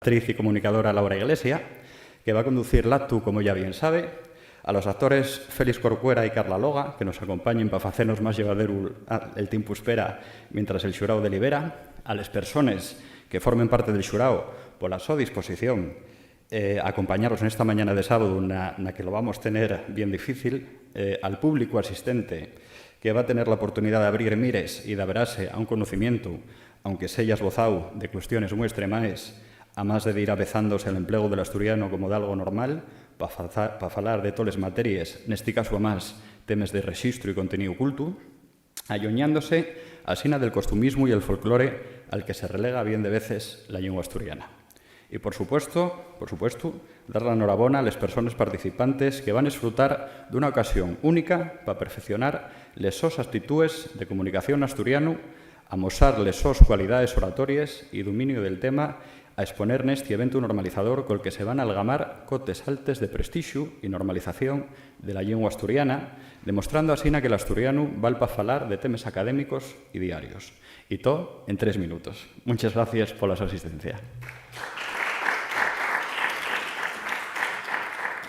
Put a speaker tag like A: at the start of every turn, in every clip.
A: actriz y comunicadora Laura Iglesia, que va a conducir l'acto, como ya bien sabe, a los actores Félix Corcuera y Carla Loga, que nos acompañen para hacernos más llevadero el tiempo espera mientras el xurao delibera, a las personas que formen parte del xurao por la su disposición acompañaros en esta mañana de sábado, na que lo vamos a tener bien difícil, al público asistente que va a tener la oportunidad de abrir mires y de abrarse a un conocimiento, aunque sea esbozado, de cuestiones muy extremas, a más de ir avezándose el empleo del asturiano como de algo normal, para falar de todas las materias, neste caso a más temas de registro y contenido culto, ayoñándose a sina del costumismo y el folclore al que se relega bien de veces la lengua asturiana. Y por supuesto, dar la enhorabuena a las personas participantes que van a disfrutar de una ocasión única para perfeccionar les sos actitudes de comunicación asturiano, amosar les sos cualidades oratorias y dominio del tema, a exponer neste evento normalizador col que se van a algamar cotes altes de prestixio y normalización de la lengua asturiana, demostrando así que el asturiano val para falar de temas académicos y diarios. Y todo en 3 minutos. Muchas gracias por la su asistencia.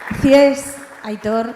B: Gracias, Aitor.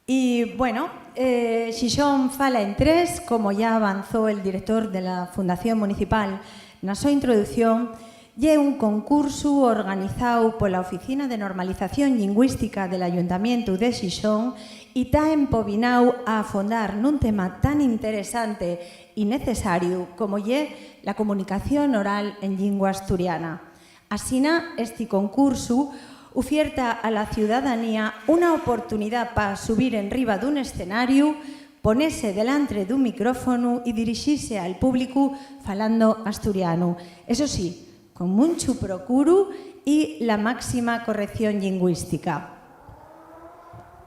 B: Y bueno, Xixón fala en 3, como ya avanzó el director de la Fundación Municipal na súa introducción, é un concurso organizado pola Oficina de Normalización Lingüística del Ayuntamiento de Xixón e está empobinado a afondar nun tema tan interesante e necesario como é la comunicación oral en lingua asturiana. Asina, este concurso oferta a la ciudadanía una oportunidad para subir en riba dun escenario, ponerse delante dun micrófono e dirixirse al público falando asturiano. Eso sí, con mucho procuro y la máxima corrección lingüística.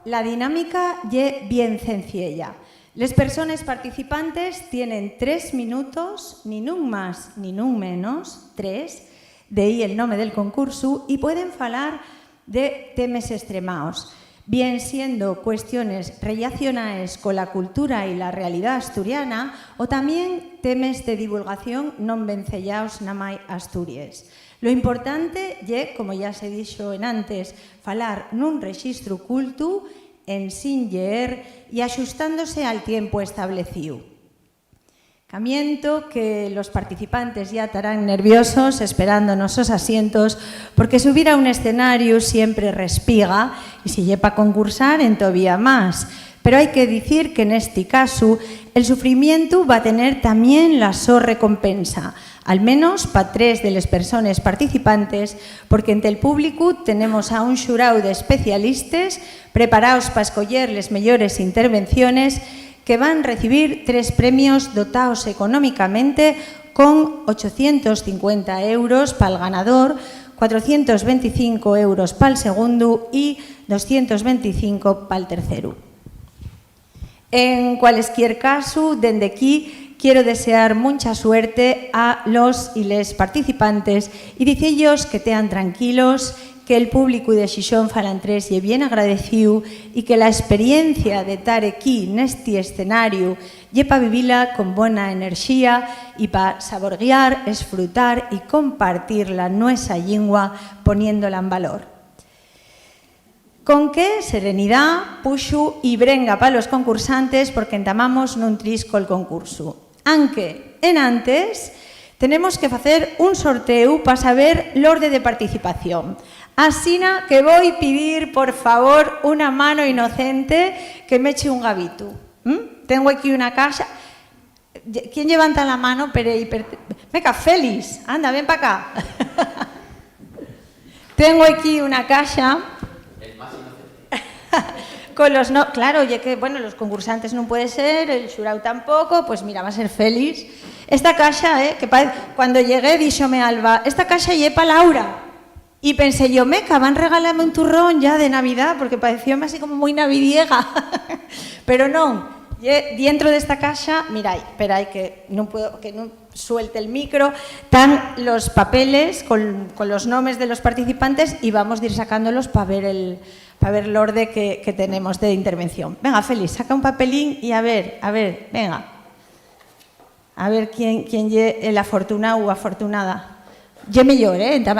B: La dinámica es bien sencilla. Las personas participantes tienen 3 minutos, ni nun más ni nun menos, 3, de ahí el nombre del concurso, y pueden falar de temas extremados, bien siendo cuestiones relacionadas con la cultura y la realidad asturiana o también temas de divulgación non vencellaos na mai Asturias. Lo importante é, como ya se dixo en antes, falar nun rexistro culto, en sin leer e axustándose al tiempo establecido. Camiento que los participantes ya estarán nerviosos esperando nuestros asientos porque subir a un escenario siempre respiga y si lleva a concursar en todavía más. Pero hay que decir que en este caso el sufrimiento va a tener también la recompensa, al menos para 3 de las personas participantes, porque entre el público tenemos a un xurao de especialistas preparados para escoger las mejores intervenciones que van a recibir 3 premios dotados económicamente con 850 euros para el ganador, 425 euros para el segundo y 225 para el tercero. En cualquier caso, desde aquí quiero desear mucha suerte a los y les participantes y decirles que tean tranquilos, que el público de Xixón falan 3 y bien agradecido y que la experiencia de estar aquí en este escenario y para vivirla con buena energía y para saborear, disfrutar y compartir la nuestra lengua poniéndola en valor. Con qué serenidad, puxo y brenga para los concursantes porque entamamos nun trisco el concurso. Aunque en antes tenemos que hacer un sorteo para saber el orden de participación. Asina que voy a pedir, por favor, una mano inocente que me eche un gavito. Tengo aquí una caja. ¿Quién levanta la mano? Venga, Félix, anda, ven para acá. Tengo aquí una caja.
C: El más inocente.
B: Con los no, claro, ya que bueno, los concursantes no puede ser, el xurao tampoco, pues mira, va a ser Félix. Esta caja, que cuando llegué, díxome Alba, esta caja lle pa Laura. Y pensé yo, meca, van a regalarme un turrón ya de Navidad, porque parecióme así como muy navidiega. Pero no, dentro de esta caja, mirad, esperad que no puedo, que no suelte el micro, están los papeles con los nombres de los participantes y vamos a ir sacándolos para ver el orden que tenemos de intervención. Venga, Félix, saca un papelín y a ver, venga. A ver quién es el afortunado o afortunada. Ye mellor,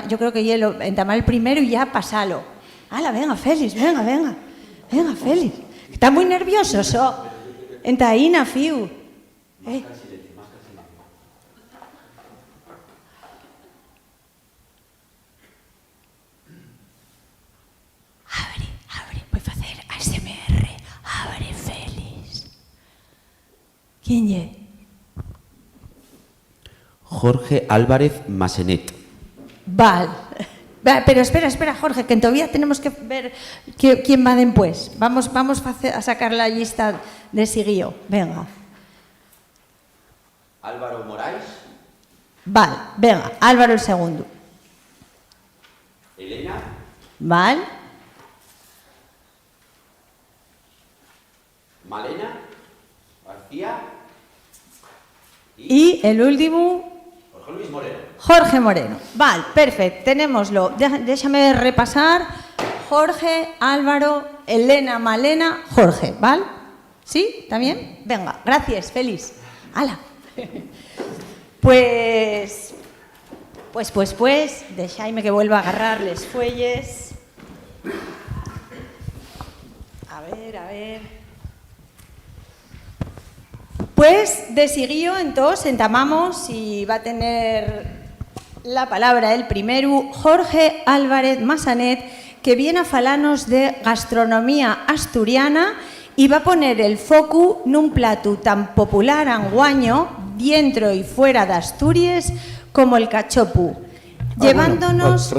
B: yo creo que entamar el primero y ya pasalo. Ala, venga, Félix, venga. Venga, Félix. Está muy nervioso, so. Entaína, fiu. Abre, voy a hacer ASMR. Abre, Félix. ¿Quién ye?
C: Jorge Álvarez Massenet.
B: Vale. Pero espera, Jorge, que todavía tenemos que ver quién va después. Vamos a sacar la lista de seguido. Venga.
C: Álvaro Moraes.
B: Vale, venga, Álvaro el segundo.
C: Elena.
B: Vale.
C: Malena. García.
B: Y el último,
C: Jorge Luis Moreno.
B: Jorge Moreno. Vale, perfecto, tenémoslo. Déjame repasar. Jorge, Álvaro, Elena, Malena, Jorge, ¿vale? ¿Sí? ¿Está bien? Venga, gracias, Félix. ¡Hala! Pues, deixadme que vuelva a agarrar les fuelles. A ver. Pues de seguido, entonces, entamamos y va a tener la palabra el primero, Jorge Álvarez Massanet, que viene a falarnos de gastronomía asturiana y va a poner el foco en un plato tan popular anguaño, dentro y fuera de Asturias, como el cachopu, llevándonos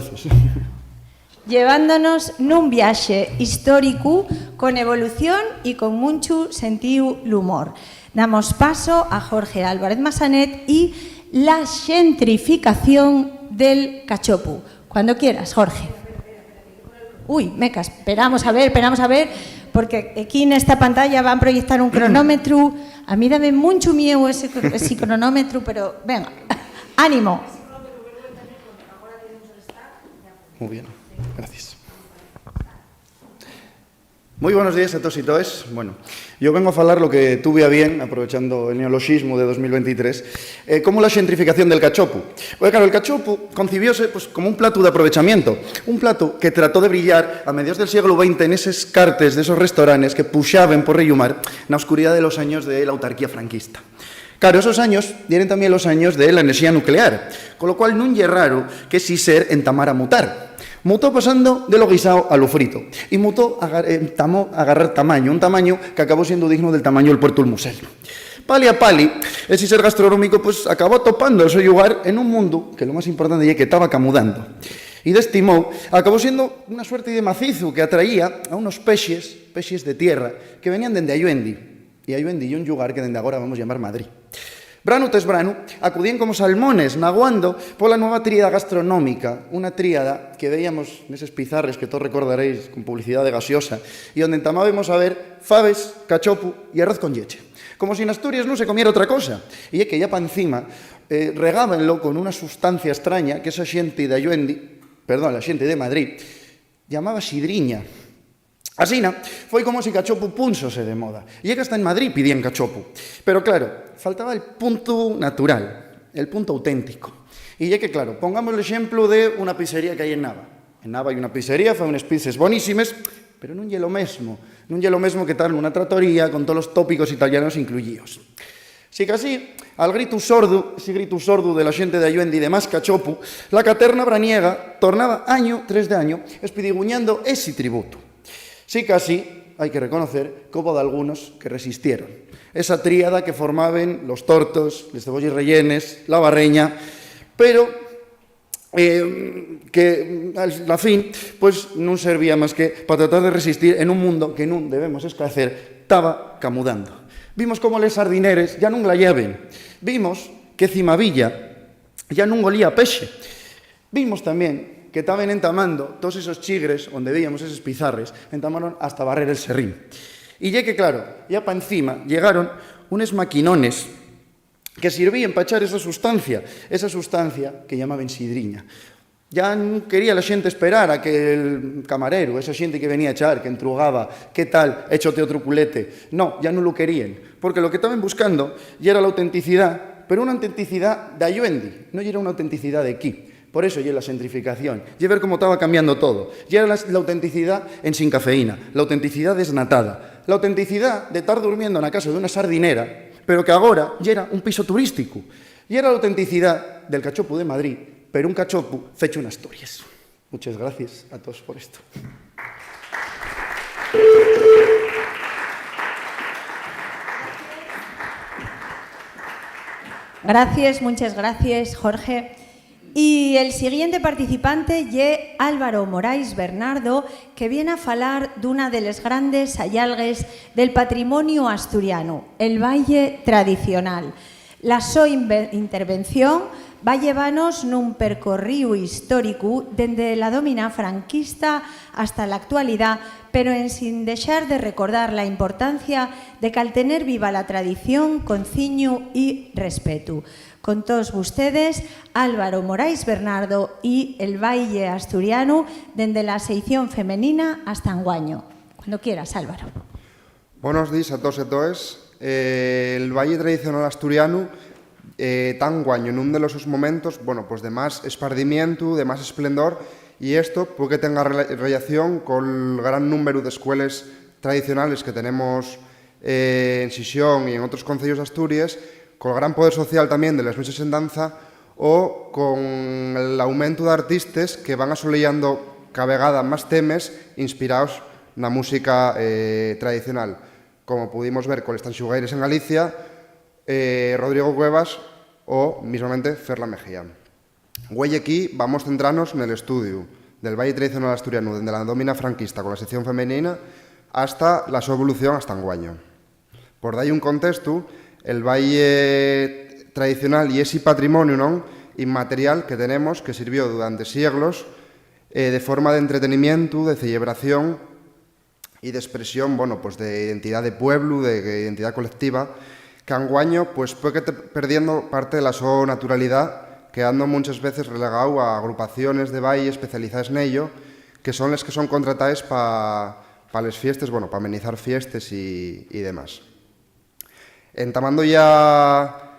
B: en un viaje histórico con evolución y con mucho sentido del humor. Damos paso a Jorge Álvarez Massanet y la gentrificación del cachopu. Cuando quieras, Jorge. Uy, meca, esperamos a ver, porque aquí en esta pantalla van a proyectar un cronómetro. A mí dame mucho miedo ese cronómetro, pero venga, ánimo.
D: Muy bien, gracias. Muy buenos días a todos y todas. Bueno, yo vengo a falar lo que tuve a bien, aprovechando el neologismo de 2023, como la gentrificación del cachopu. Porque claro, el cachopu concibióse pues, como un plato de aprovechamiento, un plato que trató de brillar a mediados del siglo XX en esos cartes de esos restaurantes que puxaban por Reyumar na oscuridad de los años de la autarquía franquista. Claro, esos años vienen también los años de la energía nuclear, con lo cual non é raro que si ser entamara a mutar. Mutó pasando de lo guisado a lo frito y mutó a agarrar tamaño, un tamaño que acabó siendo digno del tamaño del puerto del Musel. Pali a pali, ese ser gastronómico pues acabó topando el su lugar en un mundo que lo más importante es que estaba camudando. Y de estimó, acabó siendo una suerte de macizo que atraía a unos peixes de tierra, que venían dende Ayuendi. Y Ayuendi é un lugar que dende agora vamos llamar Madrid. Brano tes brano, acudían como salmones naguando pola nueva tríada gastronómica, unha tríada que veíamos neses pizarres que todos recordaréis con publicidade gaseosa, e onde entamábamos a ver faves, cachopu e arroz con leche. Como si en Asturias non se comiera outra cosa. E é que ya pa encima regábanlo con unha sustancia extraña que esa xente de Ayuendi, la xente de Madrid, llamaba sidriña. Asina, foi como se cachopu púnsose de moda. E é que hasta en Madrid pidían cachopu. Pero claro, faltaba el punto natural, el punto auténtico. E é que claro, pongamos el exemplo de unha pizzería que hai en Nava. En Nava hai unha pizzería, fai unas pizzas bonísimes, pero non é lo mesmo. Non é lo mesmo que tal nunha trattoria con todos os tópicos italianos incluídos. Si que así, al grito sordo, ese grito sordo de la xente de Ayuendi de más cachopu, la caterna braniega tornaba año tras de año espidiguñando ese tributo. Sí que así hai que reconocer que houve de algunos que resistieron. Esa tríada que formaban los tortos, les cebollas rellenes, la barreña, pero que al fin pues non servía máis que para tratar de resistir en un mundo que non debemos esquecer estaba camudando. Vimos como les sardineres ya non la lleven. Vimos que Cimavilla ya non olía a pexe. Vimos tamén que estaban entamando todos esos chigres onde veíamos esos pizarres, entamaron hasta barrer el serrín. Y ya que, claro, ya pa encima llegaron unos maquinones que sirvían para echar esa sustancia que llamaban sidriña. Ya non quería la xente esperar a que el camarero, esa xente que venía a echar, que entrugaba, ¿qué tal? Échote otro culete. No, ya non lo querían, porque lo que estaban buscando ya era la autenticidad, pero una autenticidad de Ayuendi, non era una autenticidad de aquí. Por eso lle la xentrificación, lle ver como estaba cambiando todo. Lle era la autenticidad en sin cafeína, la autenticidad desnatada, la autenticidad de estar durmiendo na casa dunha sardinera, pero que agora lle era un piso turístico. Lle era la autenticidad del cachopo de Madrid, pero un cachopo fecho en Asturias. Muchas gracias a todos por esto.
B: Gracias, muchas gracias, Jorge. Y el siguiente participante é Álvaro Morais Bernardo, que viene a falar dunha de las grandes hallazgos del patrimonio asturiano, el valle tradicional. La súa intervención va llevarnos nun percorrido histórico dende la domina franquista hasta la actualidad, pero sin dejar de recordar la importancia de caltener viva la tradición con ciño y respeto. Con todos ustedes, Álvaro Morais Bernardo y el Valle Asturiano, desde la sección femenina hasta Anguaño. Cuando quieras, Álvaro.
E: Buenos días a todos y todas. El Valle Tradicional Asturiano está Anguaño en uno de los momentos pues de más esparcimiento, de más esplendor, y esto puede que tenga relación con el gran número de escuelas tradicionales que tenemos en Xixón y en otros concellos de Asturias, con el gran poder social también de las mesas en danza o con el aumento de artistas que van asolellando cada vegada más temas inspirados en la música tradicional, como pudimos ver con los Tanxugueires en Galicia, Rodrigo Cuevas o mismamente Ferla Mejía. Güey, aquí vamos a centrarnos en el estudio del Valle Tradicional Asturiano, desde la domina franquista con la sección femenina hasta la su evolución hasta Anguaño. Por dar un contexto, el Valle Tradicional y ese patrimonio inmaterial que tenemos, que sirvió durante siglos de forma de entretenimiento, de celebración y de expresión pues de identidad de pueblo, de identidad colectiva, que Anguaño pues puede perdiendo parte de la su naturalidad, quedando muchas veces relegado a agrupaciones de valle especializadas en ello, que son las que son contratadas para las fiestas, para amenizar fiestas y demás. Entrando ya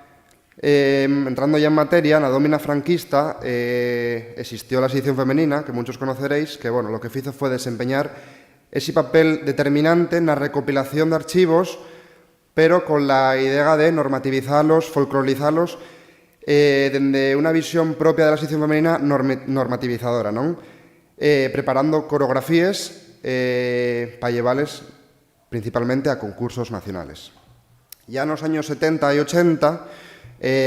E: en materia, en la domina franquista existió la sección femenina, que muchos conoceréis, que lo que hizo fue desempeñar ese papel determinante en la recopilación de archivos, pero con la idea de normativizarlos, folclorizarlos, desde una visión propia de la sección femenina normativizadora, preparando coreografías para llevarles principalmente a concursos nacionales. Ya en los años 70 y 80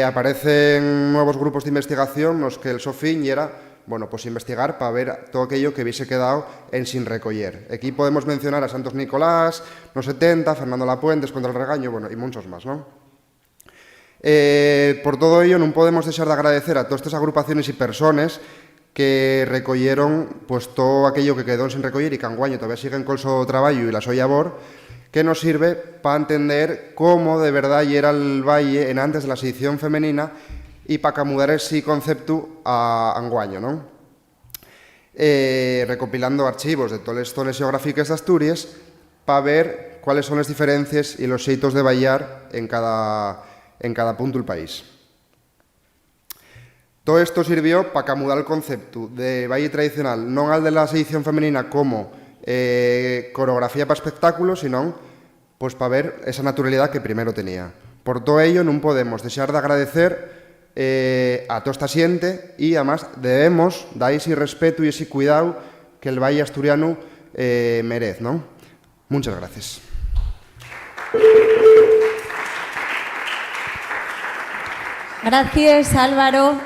E: aparecen nuevos grupos de investigación, los que el fin era pues investigar para ver todo aquello que hubiese quedado en sin recoller. Aquí podemos mencionar a Santos Nicolás, los 70, Fernando Lapuentes contra el regaño, y muchos más, por todo ello, no podemos dejar de agradecer a todas estas agrupaciones y personas que recollieron pues todo aquello que quedó sin recoller y que Anguaño todavía siguen con su trabajo y la su labor, que nos sirve para entender cómo de verdad era el valle en antes de la sección femenina y para acomodar ese concepto a Anguaño, recopilando archivos de todas las zonas geográficas de Asturias para ver cuáles son las diferencias y los xeitos de bailar en cada punto del país. Todo esto sirvió para acomodar el concepto de valle tradicional, no al de la sección femenina como coreografía para espectáculos, sino pues para ver esa naturalidad que primero tenía. Por todo ello, no podemos dejar de agradecer a toda esta xente y además debemos dar ese respeto y ese cuidado que el Valle Asturiano merece, Muchas gracias.
B: Gracias, Álvaro.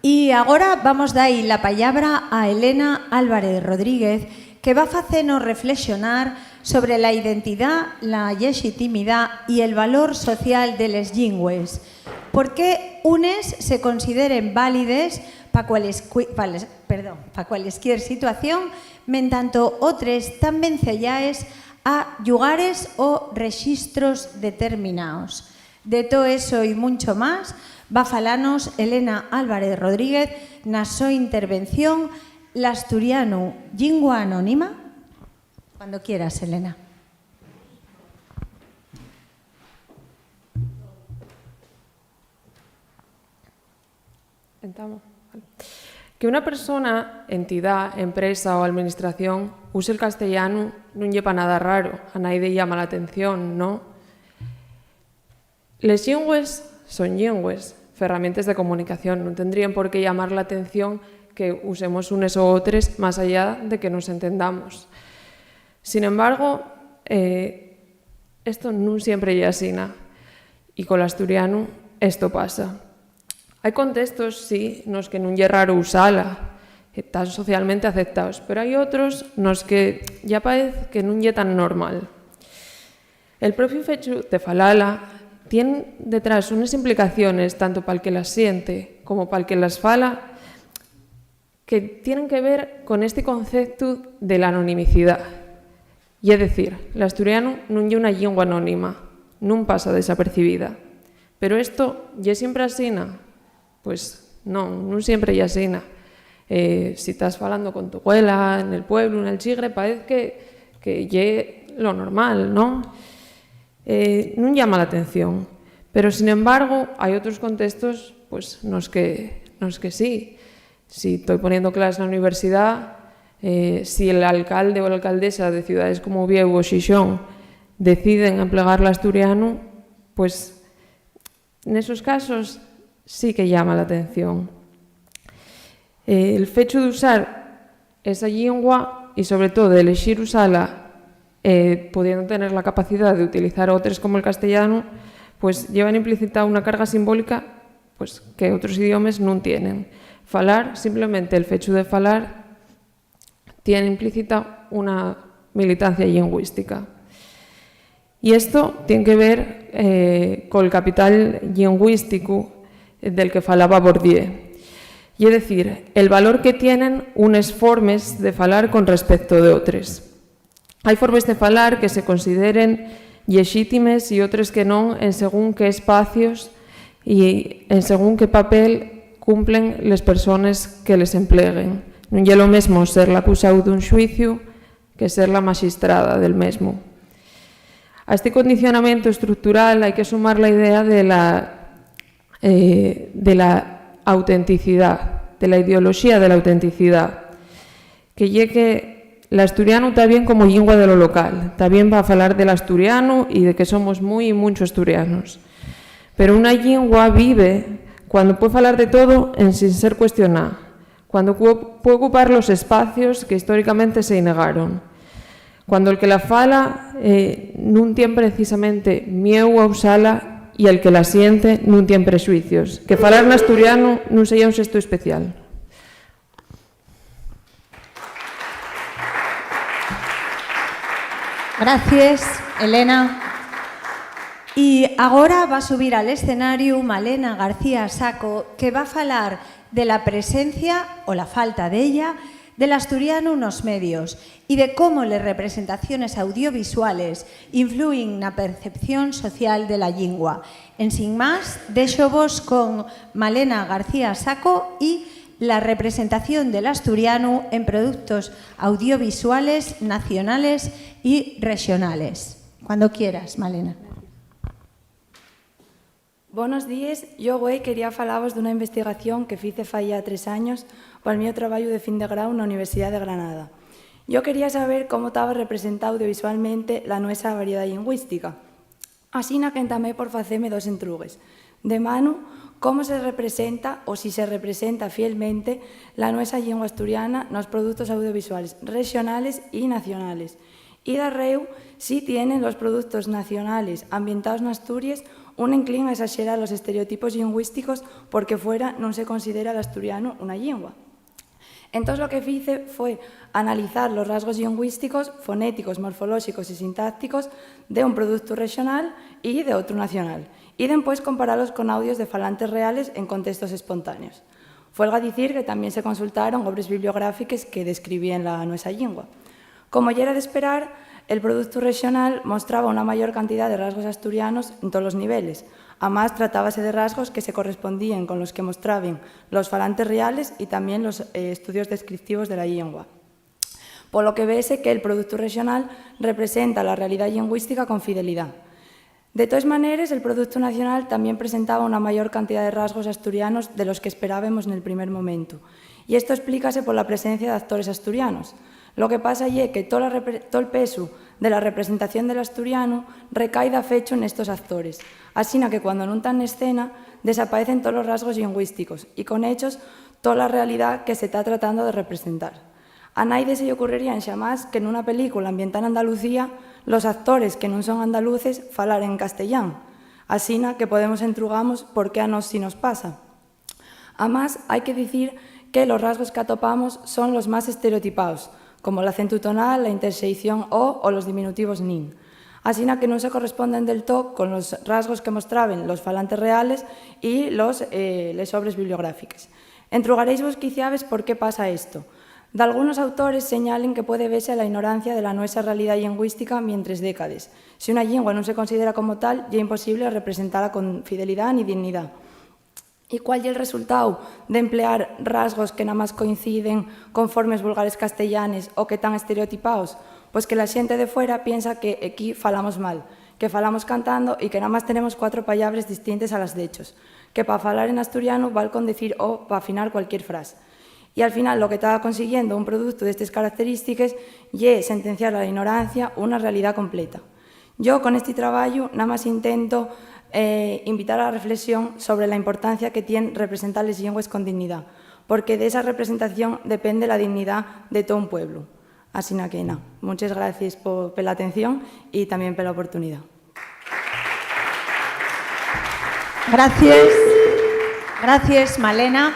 B: Y ahora vamos a dar la palabra a Elena Álvarez Rodríguez, que va a hacernos reflexionar sobre la identidad, la legitimidad y el valor social de les llingües. ¿Por qué unes se consideren válides para cualquier situación, mentanto otras tan vencellaes a lugares o registros determinados? De todo eso y mucho más va a falarnos Elena Álvarez Rodríguez na súa intervención L'Asturiano, Llingua Anónima. Cuando quieras, Elena.
F: Entramos. Que una persona, entidad, empresa o administración use el castellano non lle pa nada raro, a nadie llama la atención, ¿no? Les llingües son llingües, ferramientas de comunicación, non tendrían por qué llamar la atención que usemos unes o otros más allá de que nos entendamos. Sin embargo, esto non sempre é asina, e con l'asturiano esto pasa. Hai contextos, sí, nos que non é raro usala, están socialmente aceptados, pero hai outros nos que ya parece que non é tan normal. El propio fecho de falala tiene detrás unas implicaciones, tanto para el que las siente como para el que las fala, que tienen que ver con este concepto de la anonimicidad. Y es decir, l'asturiano non é unha lingua anónima, non pasa desapercibida. Pero esto é sempre asina? Pues non sempre é asina. Si estás falando con tu abuela en el pueblo, en el chigre, parece que é lo normal, ¿no? Non llama la atención. Pero, sin embargo, hay otros contextos pues, nos que sí. Si estoy poniendo clases en la universidad, si el alcalde o la alcaldesa de ciudades como Oviedo o Xixón deciden emplear l'asturiano, pues en esos casos sí que llama la atención. El fecho de usar esa lingua y sobre todo de elegir usarla pudiendo tener la capacidad de utilizar otras como el castellano, pues llevan implícita una carga simbólica pues, que otros idiomas no tienen. Falar, simplemente el fecho de falar, tiene implícita una militancia lingüística. Y esto tiene que ver con el capital lingüístico del que falaba Bourdieu. Y es decir, el valor que tienen unas formas de falar con respecto de otras. Hay formas de falar que se consideren lexítimes y otras que non en según qué espacios y en según qué papel cumplen les personas que les empleguen. Non é lo mesmo ser l'acusado dun xuicio que ser la magistrada del mesmo. A este condicionamento estructural hai que sumar la idea de la autenticidad, de la ideología de la autenticidad, que lle que l'asturiano está bien como lingua de lo local, está bien para falar del asturiano y de que somos muy muchos asturianos. Pero una lingua vive cuando puede falar de todo sin ser cuestionada, cuando puede ocupar los espacios que históricamente se negaron, cuando el que la fala non tiene precisamente miedo a usala y el que la siente non tiene prejuicios, que falar en asturiano non sería un xesto especial.
B: Gracias, Elena. Y ahora va a subir al escenario Malena García Saco, que va a falar de la presencia o la falta de ella del asturiano nos medios y de cómo las representaciones audiovisuales influyen en la percepción social de la lingua. En sin más, deixo vos con Malena García Saco y la representación del asturiano en productos audiovisuales nacionales y regionales. Cuando quieras, Malena.
G: Buenos días. Yo hoy quería falaros de una investigación que fice fai 3 años para el mío traballo de fin de grau na Universidade de Granada. Yo quería saber cómo estaba representada audiovisualmente la nuestra variedad lingüística. Así na que entamé por faceme 2 entrugues. De mano, cómo se representa o si se representa fielmente la nuestra lingua asturiana nos productos audiovisuales regionales y nacionales. Y de arreu, si tienen los productos nacionales ambientados en Asturias un inclín a exagerar los estereotipos lingüísticos porque fuera non se considera el asturiano una lingua. Entonces lo que hice fue analizar los rasgos lingüísticos, fonéticos, morfológicos y sintácticos de un producto regional y de otro nacional, y después compararlos con audios de falantes reales en contextos espontáneos. Fuelga decir que también se consultaron obras bibliográficas que describían la nuestra lingua. Como ya era de esperar, el producto regional mostraba una mayor cantidad de rasgos asturianos en todos los niveles. Además, tratábase de rasgos que se correspondían con los que mostraban los falantes reales y también los estudios descriptivos de la lengua. Por lo que vese que el producto regional representa la realidad lingüística con fidelidad. De todas maneras, el Producto Nacional también presentaba una mayor cantidad de rasgos asturianos de los que esperábamos en el primer momento. Y esto explícase por la presencia de actores asturianos. Lo que pasa es que todo el peso de la representación del asturiano recae de fecho en estos actores, así que cuando no están en escena desaparecen todos los rasgos lingüísticos y con hechos toda la realidad que se está tratando de representar. A nadie se le ocurriría jamás que en una película ambientada en Andalucía los actores que non son andaluces falar en castellán, así que podemos entrugamos por qué a nos si nos pasa. Además, hay que decir que los rasgos que atopamos son los más estereotipados, como el acento tonal, la intersección o los diminutivos nin. Así que no se corresponden del todo con los rasgos que mostraban los falantes reales y les obras bibliográficas. Entrugaréis vos quiciabes por qué pasa esto. De algunos autores señalen que puede verse la ignorancia de la nuestra realidad lingüística mientras décadas. Si una lengua no se considera como tal, ya es imposible representarla con fidelidad ni dignidad. ¿Y cuál es el resultado de emplear rasgos que nada más coinciden con formas vulgares castellanes o que están estereotipados? Pues que la gente de fuera piensa que aquí falamos mal, que falamos cantando y que nada más tenemos 4 palabras distintas a las de hechos, que para falar en asturiano vale con decir o para afinar cualquier frase. Y al final lo que estaba consiguiendo un producto de estas características es sentenciar a la ignorancia una realidad completa. Yo con este trabajo nada más intento invitar a la reflexión sobre la importancia que tiene representar las lenguas con dignidad, porque de esa representación depende la dignidad de todo un pueblo. Así que nada, muchas gracias por la atención y también por la oportunidad.
B: Gracias, Malena.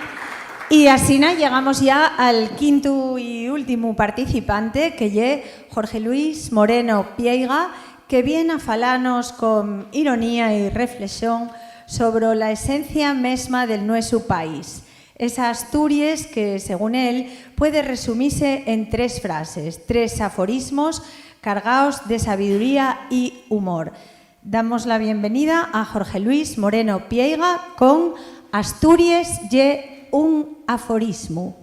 B: Y así llegamos ya al quinto y último participante, que es Jorge Luis Moreno Pieiga, que viene a falarnos con ironía y reflexión sobre la esencia mesma del nuestro país. Esa Asturias que, según él, puede resumirse en 3 frases, 3 aforismos cargados de sabiduría y humor. Damos la bienvenida a Jorge Luis Moreno Pieiga con Asturias y un aforismo.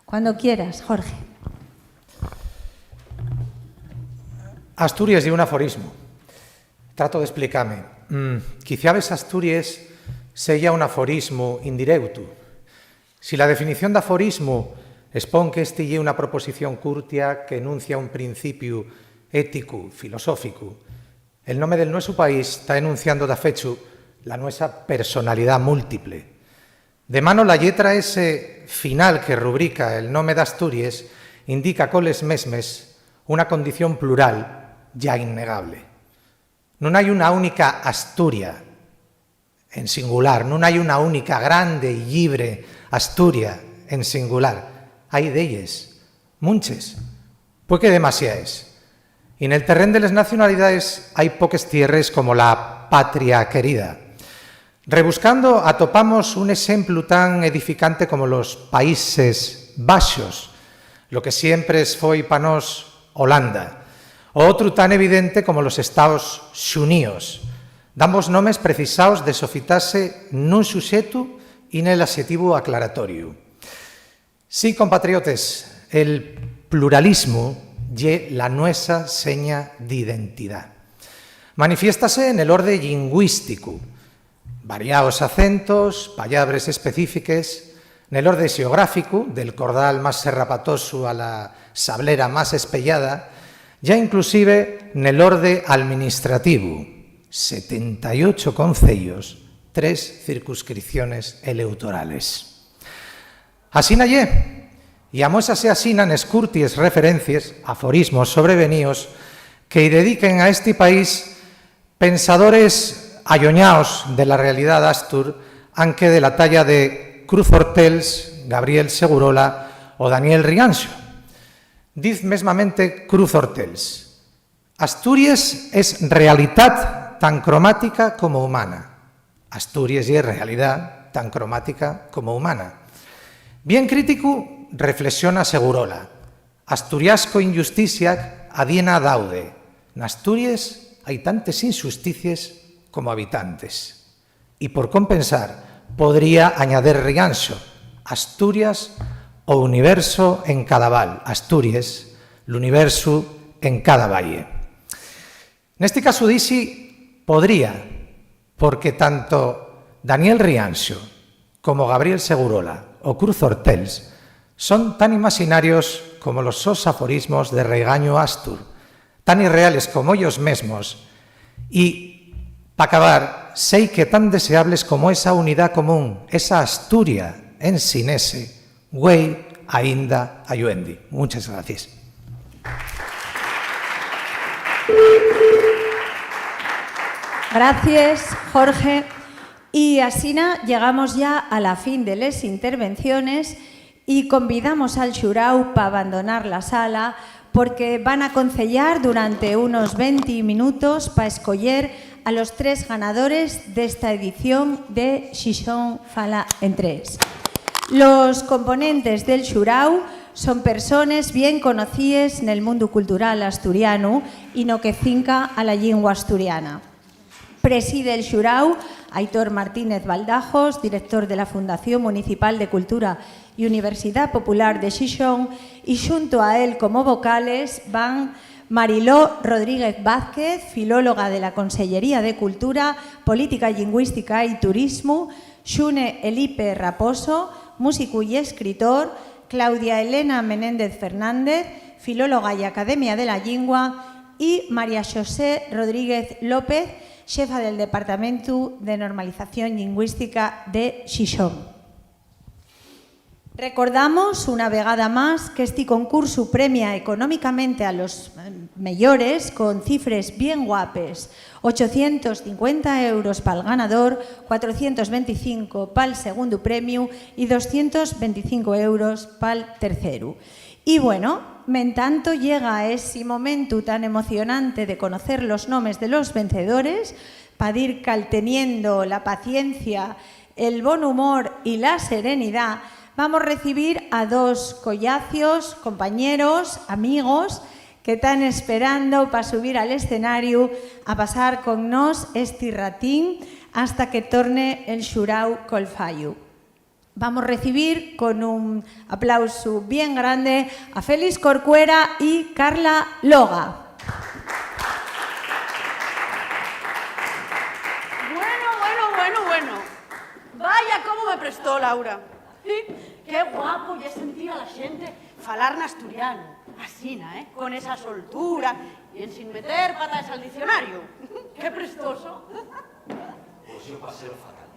B: Cuando quieras, Jorge.
H: Asturias y un aforismo. Trato de explicarme. Quizás Asturias sea un aforismo indirecto. Si la definición de aforismo expón que este é una proposición curtia que enuncia un principio ético, filosófico, el nome del nuestro país está enunciando de fecho la nuestra personalidad múltiple. De mano la letra ese final que rubrica el nome de Asturias indica coles mesmes una condición plural ya innegable. Non hai unha única Asturia en singular, non hai unha única grande e libre Asturia en singular. Hai delles, munches, pois que demasiaes. Y en el terreno de las nacionalidades hai poques tierras como la patria querida. Rebuscando atopamos un exemplo tan edificante como los Países Baixos, lo que siempre foi pa nós Holanda, o outro tan evidente como los Estados Xunidos, dambos nomes precisados de sofitarse nun suxeto e nel adxetivo aclaratorio. Sí, compatriotes, el pluralismo lle la nuestra seña de identidad. Manifiéstase en el orden lingüístico, variados acentos, palabras específicas, en el orden geográfico, del cordal más serrapatoso a la sablera más espellada, ya inclusive en el orden administrativo, 78 concellos, 3 circunscripciones electorales. Así nayé, y amuésase así en escurties referencias, aforismos sobrevenidos, que dediquen a este país pensadores alloñaos de la realidad astur, aunque de la talla de Cruz Hortels, Gabriel Segurola o Daniel Rianxo. Diz mesmamente Cruz Hortels: Asturias es realidad tan cromática como humana. Asturias es realidad tan cromática como humana. Bien crítico reflexiona Segurola: Asturiasco injusticia adiena daude. En Asturias hay tantas injusticias como habitantes. Y por compensar, podría añadir Rianxo: Asturias o universo en cada val. Asturias, el universo en cada valle. Neste caso dixi Podría, porque tanto Daniel Rianxo como Gabriel Segurola o Cruz Hortels son tan imaginarios como los sos aforismos de Regaño Astur, tan irreales como ellos mesmos, y, para acabar, sei que tan deseables como esa unidad común, esa Asturia en sinese, güey, ainda ayuendi. Muchas gracias.
B: Gracias, Jorge. Y así llegamos ya a la fin de las intervenciones y convidamos al xurau para abandonar la sala porque van a concellar durante unos 20 minutos para escoger a los 3 ganadores de esta edición de Xixón Fala en 3. Los componentes del xurau son personas bien conocidas en el mundo cultural asturiano y no que cinca a la lengua asturiana. Preside el xurau Aitor Martínez Baldajos, director de la Fundación Municipal de Cultura y Universidad Popular de Xixón, y junto a él como vocales van Mariló Rodríguez Vázquez, filóloga de la Consellería de Cultura, Política Lingüística y Turismo, Xune Elipe Raposo, músico y escritor, Claudia Elena Menéndez Fernández, filóloga y Academia de la Lingua, y María José Rodríguez López, xefa del Departamento de Normalización Lingüística de Xixón. Recordamos una vegada más que este concurso premia económicamente a los mejores con cifras bien guapes. 850 euros para el ganador, 425 para el segundo premio y 225 euros para el tercero. Y bueno, en tanto llega ese momento tan emocionante de conocer los nombres de los vencedores, para ir calteniendo la paciencia, el buen humor y la serenidad, vamos a recibir a 2 collacios, compañeros, amigos, que están esperando para subir al escenario a pasar con nos este ratín hasta que torne el xurau col fallo. Vamos a recibir con un aplauso bien grande a Félix Corcuera y Carla Loga.
I: Bueno. Vaya cómo me prestó Laura. Qué guapo ya sentía la gente falar en asturiano. Asina, con esa soltura y en sin meter patas al diccionario. Qué prestoso.
C: Pues yo paseo fatal.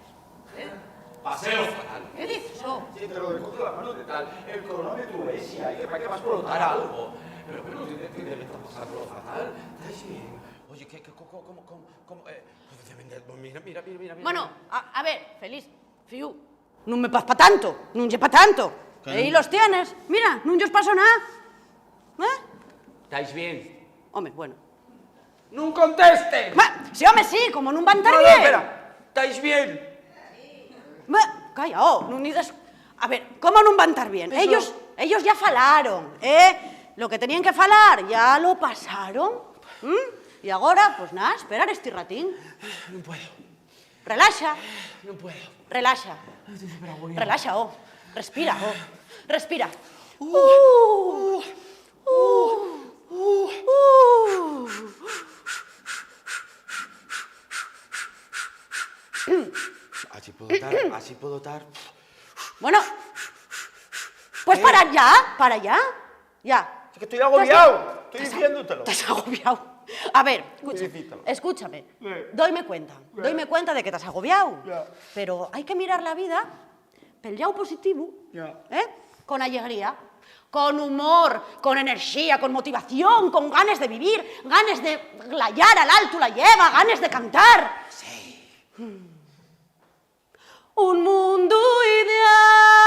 C: Paseo fatal.
I: ¿Qué dices, oh?
C: Sí, te lo recojo la mano de tal. El cronómetro es y hay que para que vas a explotar algo. Pero debe estar pasando fatal. ¿Estás bien? Oye, ¿cómo? Mira.
I: Bueno, a ver, Feliz, fiu, no me pas pa tanto, no lle pa tanto. Ahí los tienes, mira, no os paso nada.
C: ¿Estáis bien?
I: Hombre, bueno.
C: ¡No conteste!
I: Sí, hombre, sí, como no van a estar
C: No,
I: bien.
C: espera, ¿estáis bien?
I: Calla, no unides... A ver, ¿cómo no van a estar bien?
C: Eso...
I: Ellos ya falaron, Lo que tenían que falar ya lo pasaron. Y ahora, pues nada, esperar este ratín.
C: No puedo.
I: Relaxa.
C: No puedo.
I: Relaxa. Relaxa, Respira, Respira.
C: Así puedo estar.
I: Bueno, pues para ya. Ya.
C: Es que estoy agobiado. Estoy diciéndotelo.
I: Estás agobiado. A ver, escúchame. Doyme cuenta de que estás agobiado. Pero hay que mirar la vida pel lado positivo, con alegría, con humor, con energía, con motivación, con ganas de vivir, ganas de glayar al alto la lleva, ganas de cantar.
C: Sí.
I: Un mundo ideal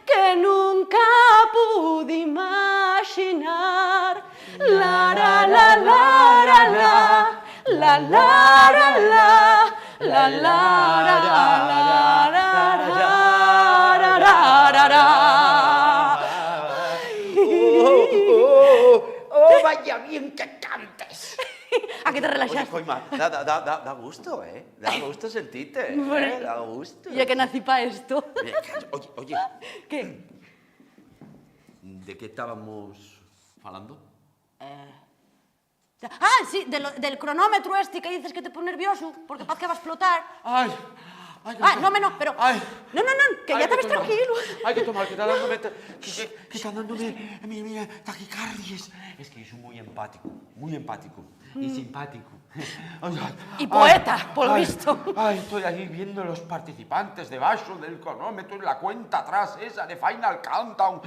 I: que nunca pude imaginar. La la la la la la la la la la
C: ¡Oh, vaya bien que cantes!
I: ¿A qué te relaxas?
C: Oye, Coima, da gusto, Da gusto sentirte, Da gusto.
I: Ya que nací para esto.
C: Oye.
I: ¿Qué?
C: ¿De qué estábamos hablando?
I: Ah, sí, del cronómetro este que dices que te pone nervioso, porque parece que va a explotar.
C: Ay,
I: No, pero...
C: Ay.
I: No, que ya te ves tranquilo.
C: Hay que tomar, que está dándome... Que está dándome... Mira, taquicardias. Es que yo soy muy empático y simpático.
I: Y poeta, por lo visto.
C: Ay, estoy ahí viendo los participantes debajo del cronómetro en la cuenta atrás esa de Final Countdown.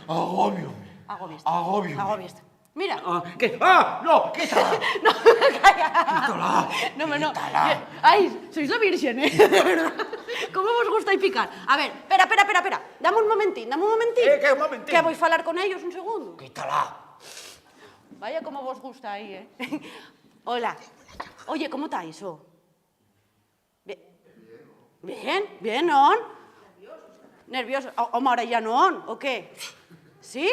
C: Agobio.
I: Agobiaste. Mira.
C: ¿Qué? ¡Ah! ¡No! ¡Quítala!
I: No, calla.
C: ¡Quítala!
I: No.
C: ¡Quítala!
I: Ay, sois la virgen, de verdad. ¿Cómo vos gusta y picar? A ver, espera. Dame un momentín.
C: ¿Qué momentín?
I: Que voy a falar con ellos un segundo.
C: ¡Quítala!
I: Vaya como vos gusta ahí, Hola. Oye, ¿cómo está eso? Bien, ¿no? Nervioso. Ahora ya no, ¿o qué? ¿Sí?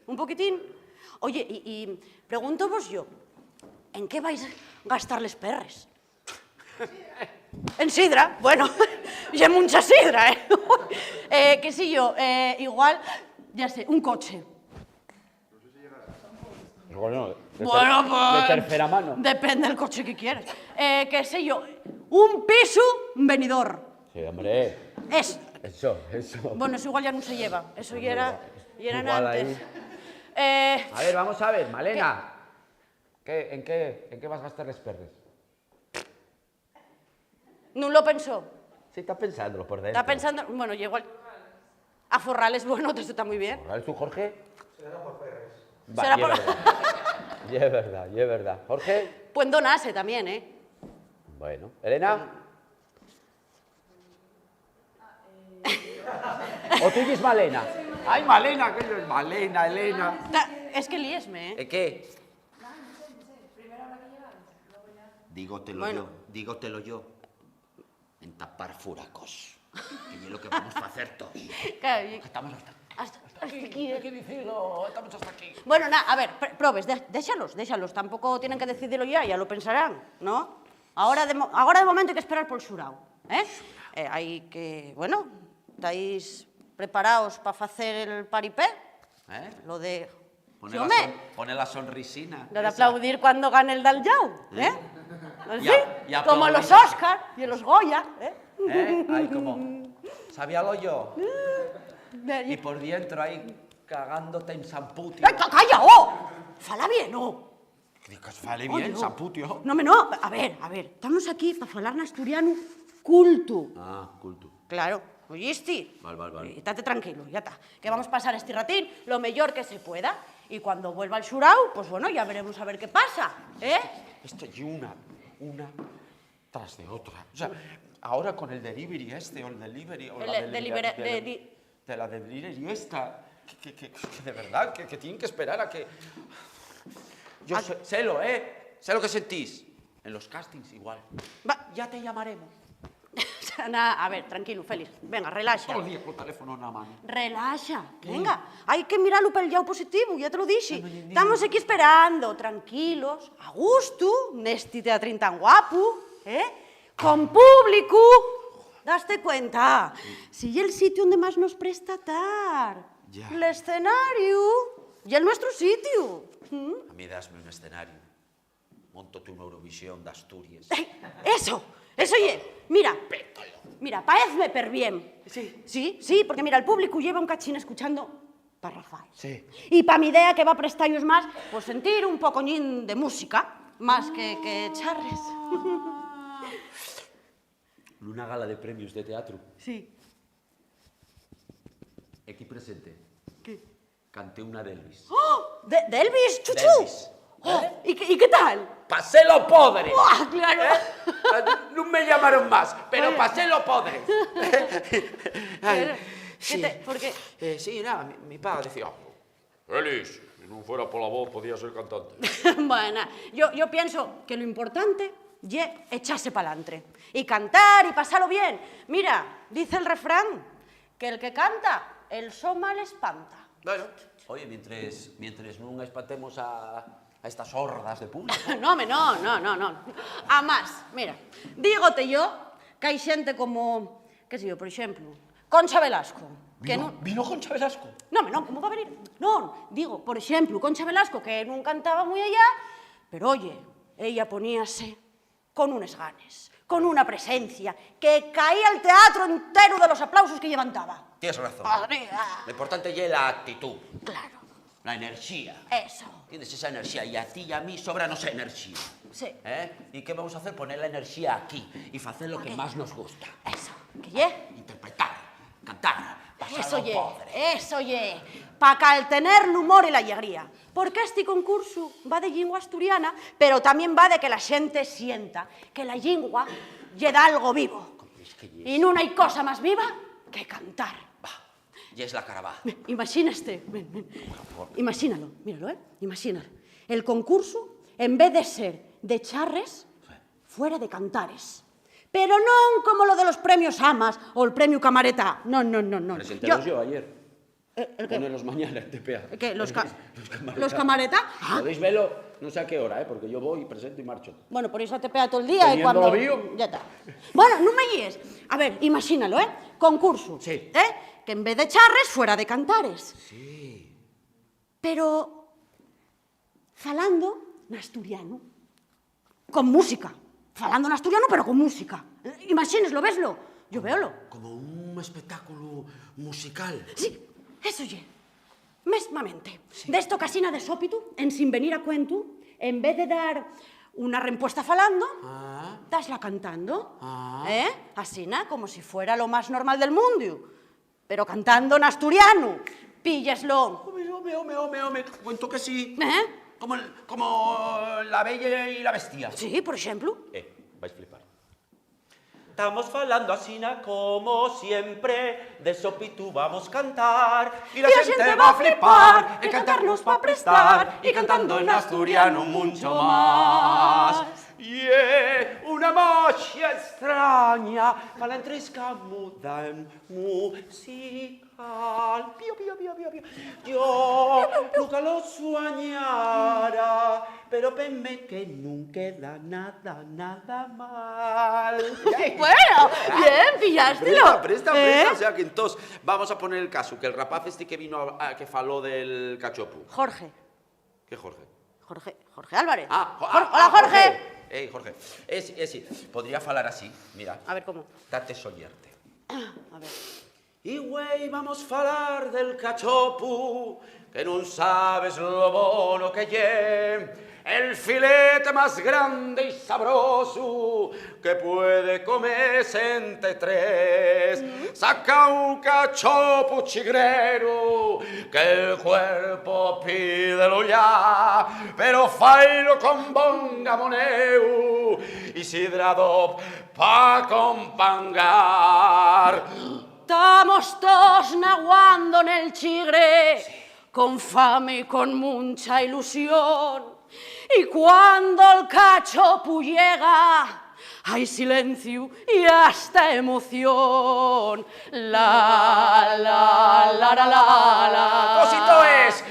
I: ¿Un poquitín? Oye, y pregunto vos yo, ¿en qué vais a gastar les perres? ¿En sidra? Bueno, ya mucha sidra, qué sé yo, igual, ya sé, un coche.
C: Bueno,
I: Bueno,
C: de tercera mano.
I: Depende del coche que quieras. Qué sé yo, un piso, un venidor.
C: Sí, hombre. Eso.
I: Bueno, eso igual ya no se lleva. Eso ya era
C: Igual
I: antes.
C: A ver, vamos a ver, Malena. ¿En qué vas a gastar les perres?
I: No lo pensó.
C: Sí, está pensándolo por dentro.
I: Está pensando, bueno, y igual. A Forrales, bueno, esto está muy bien.
C: ¿Forrales tú, Jorge?
H: Será por perres.
I: Será por...
C: Y es verdad. ¿Jorge?
I: Pueden donarse también,
C: Bueno. ¿Elena? ¿O tú dices Malena? ¡Ay, Malena! ¿Qué es Malena, Elena?
I: Es que líesme,
C: ¿Qué? Dígotelo yo. En tapar furacos. Que es lo que vamos a hacer todos.
I: Claro,
C: Estamos
I: hasta aquí,
C: Hay que decirlo, estamos hasta aquí.
I: Bueno, nada, a ver, probes, déxalos. Tampoco tienen que decidirlo ya lo pensarán, ¿no? Ahora de momento hay que esperar por el xurao, hay que, bueno, estáis preparados para hacer el paripé? Lo de...
C: Pone la sonrisina.
I: Lo de aplaudir cuando gane el Daljau, ¿Sí?
C: Y
I: Como
C: aplaudir.
I: los Oscar y los Goya,
C: Ahí como... ¿Sabíalo yo? Y por dentro ahí cagándote en Samputio.
I: ¡Calla, Fala bien,
C: Dicas, fale bien, Samputio.
I: No, a ver, estamos aquí para falar en asturiano culto.
C: Ah, culto.
I: Claro, ¿oíste?
C: Vale.
I: Estate tranquilo, ya está. Que vamos a pasar este ratín lo mejor que se pueda. Y cuando vuelva el xurao, pues bueno, ya veremos a ver qué pasa,
C: Esto y una tras de otra. O sea, ahora con el delivery o el delivery... O la de la delivery esta, que de verdad, que tienen que esperar a que... Yo sé lo que sentís. En los castings igual. Ya te llamaremos.
I: Nada, a ver, tranquilo, Félix. Venga, relaxa.
C: Todo el día con el teléfono en la mano.
I: Relaxa, venga. Hay que mirarlo pel llau positivo, ya te lo dije. Estamos aquí esperando, tranquilos, a gusto, nesti teatrín tan guapo, con público. ¿Daste cuenta? Si el sitio donde más nos presta estar.
C: Ya.
I: El escenario. Y el nuestro sitio.
C: A mí dasme un escenario. Monto-te una Eurovisión de Asturias.
I: Eso, mira, paézme per bien. Sí, porque mira, el público lleva un cachín escuchando pa Rafael.
C: Sí.
I: Y pa mi idea que va a prestallos más, pues sentir un pocoñín de música, más que charres.
C: Una gala de premios de teatro.
I: Sí.
C: Aquí presente.
I: ¿Qué?
C: Canté una de Elvis.
I: ¡Oh! ¿De Elvis, chuchu?
C: Elvis.
I: ¿Y qué tal?
C: ¡Pasé lo podre!
I: ¡Buah, claro!
C: No me llamaron más, pero pasé lo podre.
I: ¿Por qué?
C: Sí, nada, mi padre decía, Elvis, si no fuera por la voz podía ser cantante.
I: Bueno, yo pienso que lo importante es echarse pa'lantre. Y cantar y pasarlo bien. Mira, dice el refrán, que el que canta, el so mal espanta.
C: Bueno, oye, mientras no espantemos a estas hordas de público.
I: No. A más, mira, dígote yo que hai xente como, qué sé yo, por exemplo, Concha Velasco.
C: ¿Vino Concha Velasco?
I: No, como va a venir? No, digo, por exemplo, Concha Velasco, que non cantaba moi allá, Pero oye, ella poníase con unos ganes, con una presencia, que caía el teatro entero de los aplausos que levantaba.
C: Tienes razón.
I: Madre mía.
C: Lo importante es la actitud,
I: Claro,
C: la energía.
I: eso.
C: Tienes esa energía y a ti y a mí sobranos energía.
I: Sí.
C: ¿Y qué vamos a hacer? Poner la energía aquí y hacer lo que más nos gusta.
I: Eso. ¿Qué ye?
C: Interpretar, cantar,
I: Eso ye. Pa' caltener l'humor y la alegría. Porque este concurso va de lingua asturiana, pero también va de que la xente sienta que la lingua lle da algo vivo. Y no hay cosa más viva que cantar.
C: Y es la caravá.
I: Imagínate, imagínalo, míralo, imagínalo. El concurso, en vez de ser de charres, fuera de cantares. Pero non como lo de los premios Amas o el premio Camareta. No.
C: Presentélos yo ayer.
I: ¿El qué?
C: Poneros mañana en TPA.
I: ¿Qué? ¿Los Camareta? Ah,
C: Podéis verlo, no sé a qué hora, porque yo voy, presento y marcho.
I: bueno, por eso te pega todo el día y cuando...
C: Teniendo
I: Ya está. Bueno, no me guíes. A ver, imagínalo, Concurso.
C: Sí.
I: Que en vez de charres, fuera de cantares.
C: Sí.
I: Pero falando en asturiano, con música. Falando en asturiano, pero con música. Imagínenslo, veslo. Yo veolo.
C: Como un espectáculo musical.
I: Sí, eso ye. Mesmamente. Sí. D'esto casina de sópitu, en sin venir a cuento, en vez de dar una respuesta falando, dasla cantando. Asina, como si fuera lo más normal del mundo. Pero cantando en asturiano. Pílleslo.
C: Home, cuento que sí. Como la Bella y la Bestia.
I: Sí, por ejemplo.
C: Vais a flipar. Estamos falando asina como siempre, de sopitu vamos a cantar, y la gente va a flipar, el cantar nos va a prestar, y cantando en asturiano mucho más. Una magia extraña, palantresca muda en musical. Pío. Yo nunca lo soñara, pero penme que nunca queda nada mal.
I: Bueno, bien, pillástelo.
C: Presta. O sea que entonces vamos a poner el caso, que el rapaz este que vino, que faló del cachopu.
I: Jorge.
C: ¿Qué Jorge?
I: Jorge Álvarez.
C: Hola, Jorge. Jorge. Sí. Podría falar así, mira.
I: A ver, ¿cómo?
C: Date soñarte.
I: A ver.
C: Y güey, vamos a falar del cachopu, que no sabes lo bono que lle. El filete más grande y sabroso que puede comerse entre tres. Saca un cachopo chigrero que el cuerpo pídelo ya, pero failo con bon gamoneu y sidrador pa compangar.
I: Estamos todos naguando en el chigre, con fame y con mucha ilusión. Y cuando el cachopu llega, hay silencio y hasta emoción. La.
C: Cosito es.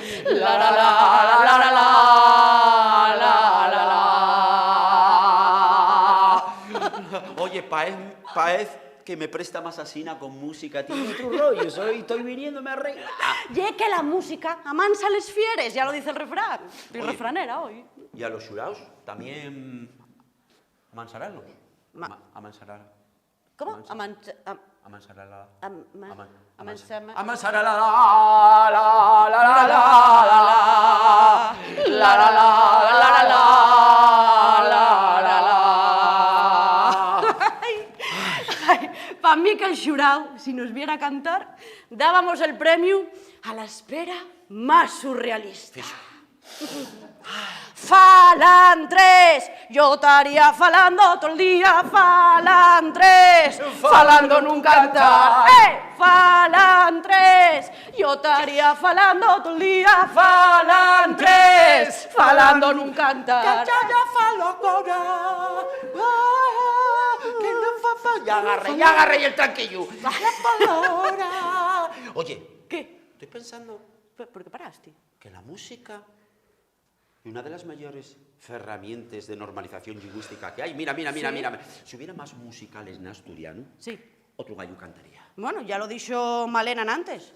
C: Oye, paez que me presta más asina con música, tiene otro rollo, estoy viniéndome a arreglar.
I: Y es que la música amansa les fieres, ya lo dice el refrán. Soy refranera hoy.
C: ¿Y a los jurados también amansararlos? Amansará.
I: ¿Cómo?
C: Amansará.
I: Para mí que el xurao, si nos viera cantar, dábamos el premio a la espera más surrealista. Falantres, yo estaría falando todo el día, falantres, falando en un cantar. Falantres, yo estaría falando todo el día, falantres, falando en un cantar.
C: Que ya falo ahora. Ya agarré el tranquillo. La palabra. Oye,
I: ¿Qué?
C: estoy pensando
I: ¿Por qué paraste?
C: que la música es una de las mayores herramientas de normalización lingüística que hay. Mira. Si hubiera más musicales en asturiano,
I: Sí.
C: otro gallo cantaría.
I: Bueno, ya lo dicho Malena antes.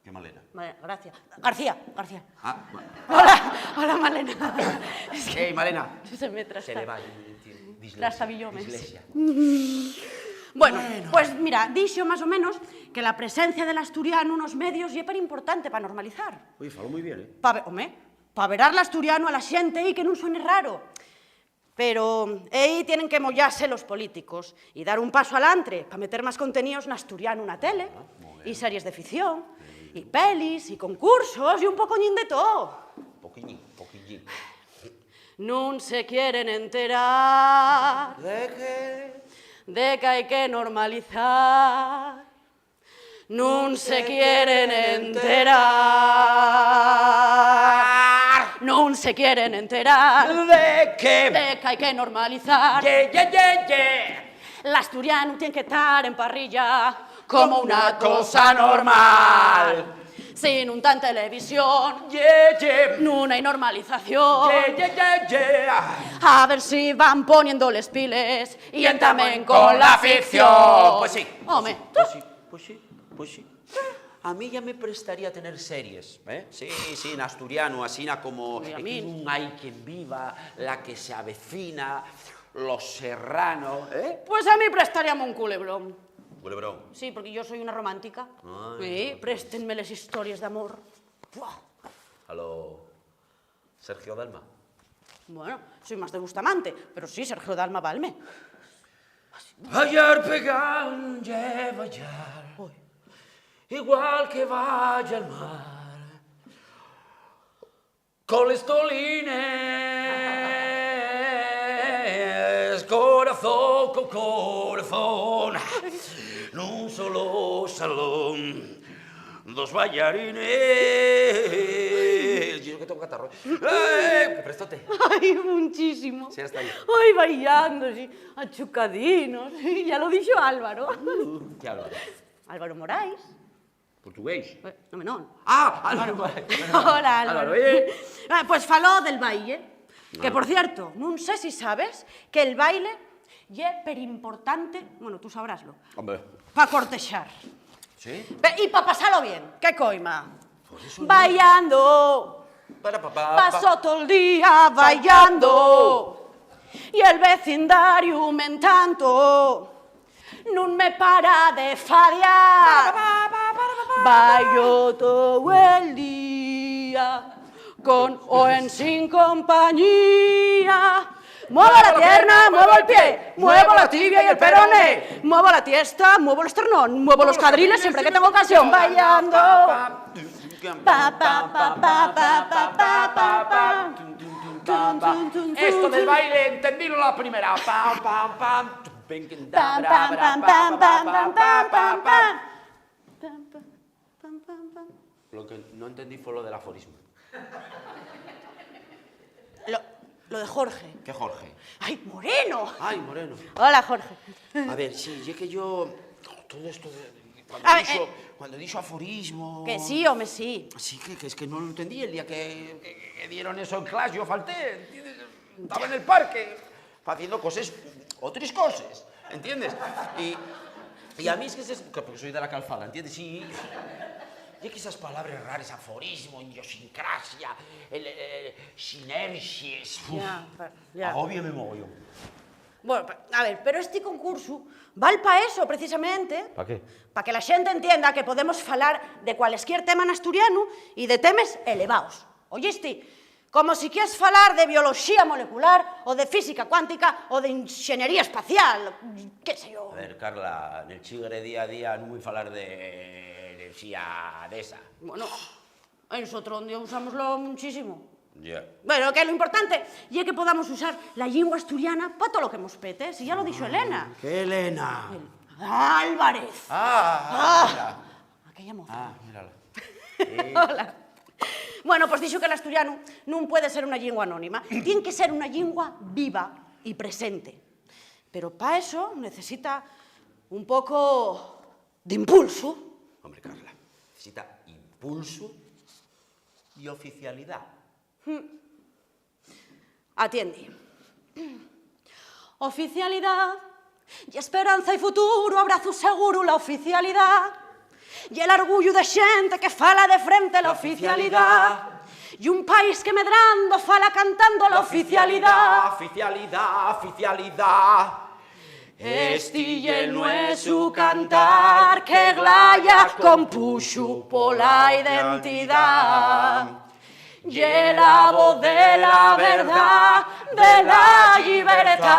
C: ¿Qué Malena?
I: Gracias. García.
C: Ah,
I: Hola, Malena.
C: Hey, Malena.
I: Se me
C: Se le va
I: dislexia. Bueno, pues mira, dixo máis ou menos que la presencia del asturiano nos medios é importante para normalizar.
C: Oye, faló muy bien,
I: Pa verar l'asturiano a la xente e que non suene raro. Pero aí tienen que mollarse los políticos e dar un paso alantre para meter máis contenidos na asturiano na tele, e series de ficción, e pelis, e concursos, e un pocoñín de todo.
C: Poquillín.
I: Non se quieren enterar
C: ¿De qué?
I: de que hai que normalizar. Non se quieren enterar. Non se quieren enterar
C: ¿De qué?
I: de que hai que normalizar. L'asturiano tiene que estar en parrilla como una cosa normal. Si non tan televisión, non hai normalización. A ver si van poniéndoles piles y también con la ficción.
C: Pues sí.
I: Home,
C: Pues sí. A mí ya me prestaría a tener series, ¿eh? Sí, en asturiano, así como
I: a mí.
C: Un Hay quien viva, La que se avecina, Los Serranos, ¿eh?
I: Pues a mí prestaríamos un culebrón.
C: Culebrón.
I: Sí, porque yo soy una romántica.
C: Ay,
I: Sí, préstenme las historias de amor. Buah.
C: A lo Sergio Dalma.
I: Bueno, soy más de Bustamante, pero sí, Sergio Dalma valme.
C: Hallar pegan, lleva hallar, igual que vaya al mar, colestolines, corazón con corazón, en un solo salón, dos ballarines. Yo que tengo catarro. ¡Que prestote!
I: Ay, muchísimo.
C: Sí, hasta ahí.
I: Ay, bailando, sí, achucadinos. Sí, ya lo dijo Álvaro.
C: ¿Qué Álvaro?
I: Álvaro Morais.
C: Portugués.
I: No.
C: Ah, Álvaro.
I: Hola, Álvaro. Pues faló del baile. Que, por cierto, non sé si sabes que el baile é perimportante, bueno, tú sabráslo,
C: Hombre.
I: para cortexar.
C: ¿Sí?
I: Y para pasarlo bien. ¿Qué coima? Bailando. Paso todo el día bailando. Y el vecindario aumentando. No me para de fallar. Bailo todo el día. Con o en sin compañía. Muevo la pierna, muevo el pie, muevo la tibia y el peroné, muevo la tiesta, muevo el esternón, muevo los cuadriles siempre que tengo ocasión, bailando.
C: Esto del baile, entendílo la primera. Lo que no entendí fue lo del aforismo.
I: Lo de Jorge.
C: ¿Qué Jorge?
I: ¡Ay, Moreno!
C: Ay, Moreno.
I: Hola, Jorge.
C: A ver, sí, es que yo... Todo esto de... Cuando dijo aforismo...
I: Que sí, hombre, sí.
C: Sí, que es que no lo entendí el día que dieron eso en clase, yo falté, ¿entiendes? Estaba en el parque haciendo cosas, otras cosas, ¿entiendes? Y a mí es que porque soy de la Calzada, ¿entiendes? Y que esas palabras raras, aforismo, idiosincrasia, sinergias,
I: Ya.
C: agóbiame mogollón.
I: Bueno, a ver, pero este concurso vale para eso, precisamente.
C: ¿Para qué?
I: Para que la xente entienda que podemos falar de cualesquier tema en asturiano y de temas elevados. Oíste? Como si quieres falar de biología molecular, o de física cuántica, o de ingeniería espacial, qué sé yo.
C: A ver, Carla, en el chigre día a día no voy a falar de energía de esa.
I: Bueno, nosotros un día usámoslo muchísimo.
C: Ya.
I: Bueno, que lo importante es que podamos usar la lengua asturiana para todo lo que nos pete, si ya lo dijo Elena.
C: ¿Qué Elena?
I: Álvarez.
C: Mira.
I: Aquella moza.
C: Mírala.
I: Hola. Bueno, pues dixo que el asturiano non puede ser unha lingua anónima, tiene que ser unha lingua viva e presente. Pero para eso necesita un poco de impulso.
C: Hombre, Carla, necesita impulso y oficialidad.
I: Atiende. Oficialidad y esperanza y futuro, abrazo seguro la oficialidad. e el orgullo de xente que fala de frente la oficialidad. Y un país que medrando fala cantando la oficialidad.
C: Oficialidad.
I: Estille no es su cantar que Glaya compuso por la identidad. Y la voz de la verdad, de la libertad.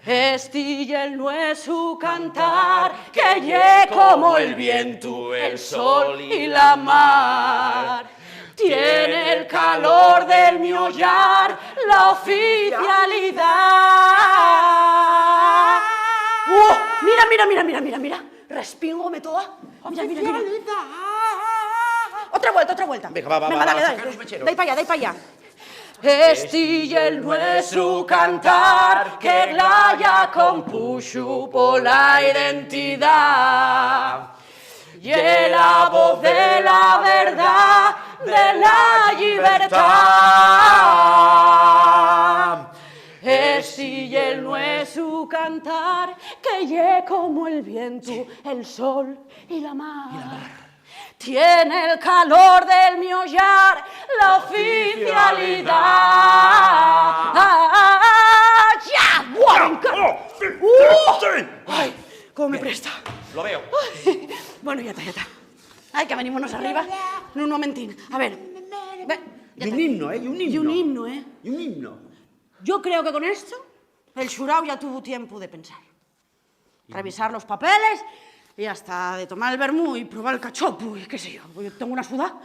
I: Estille no es su cantar que lle como el viento, el sol y la mar. Tiene el calor del mi hollar, la oficialidad. Mira. Respíngome toda. Mira. Otra vuelta.
C: Venga, va,
I: dale.
C: sacar los mecheros.
I: De ahí para allá. Estille el nuestro cantar que Glaya compuso por la identidad. Y la voz de la verdad, de la libertad. Estille el nuestro cantar que lle como el viento, el sol y la mar. Tiene el calor del mi hollar, la oficialidad. ¡Ya! ¡Buah! ¡Ay! ¿Cómo me presta?
C: Lo veo.
I: Ay, bueno, ya está. Ay, que venimos arriba. Un momentín. A ver.
C: Y un himno, ¿eh?
I: Y un himno, ¿eh?
C: Y un himno.
I: Yo creo que con esto el xurao ya tuvo tiempo de pensar. Revisar los papeles y hasta de tomar el vermú y probar el cachopo y qué sé yo. Yo tengo una sudada.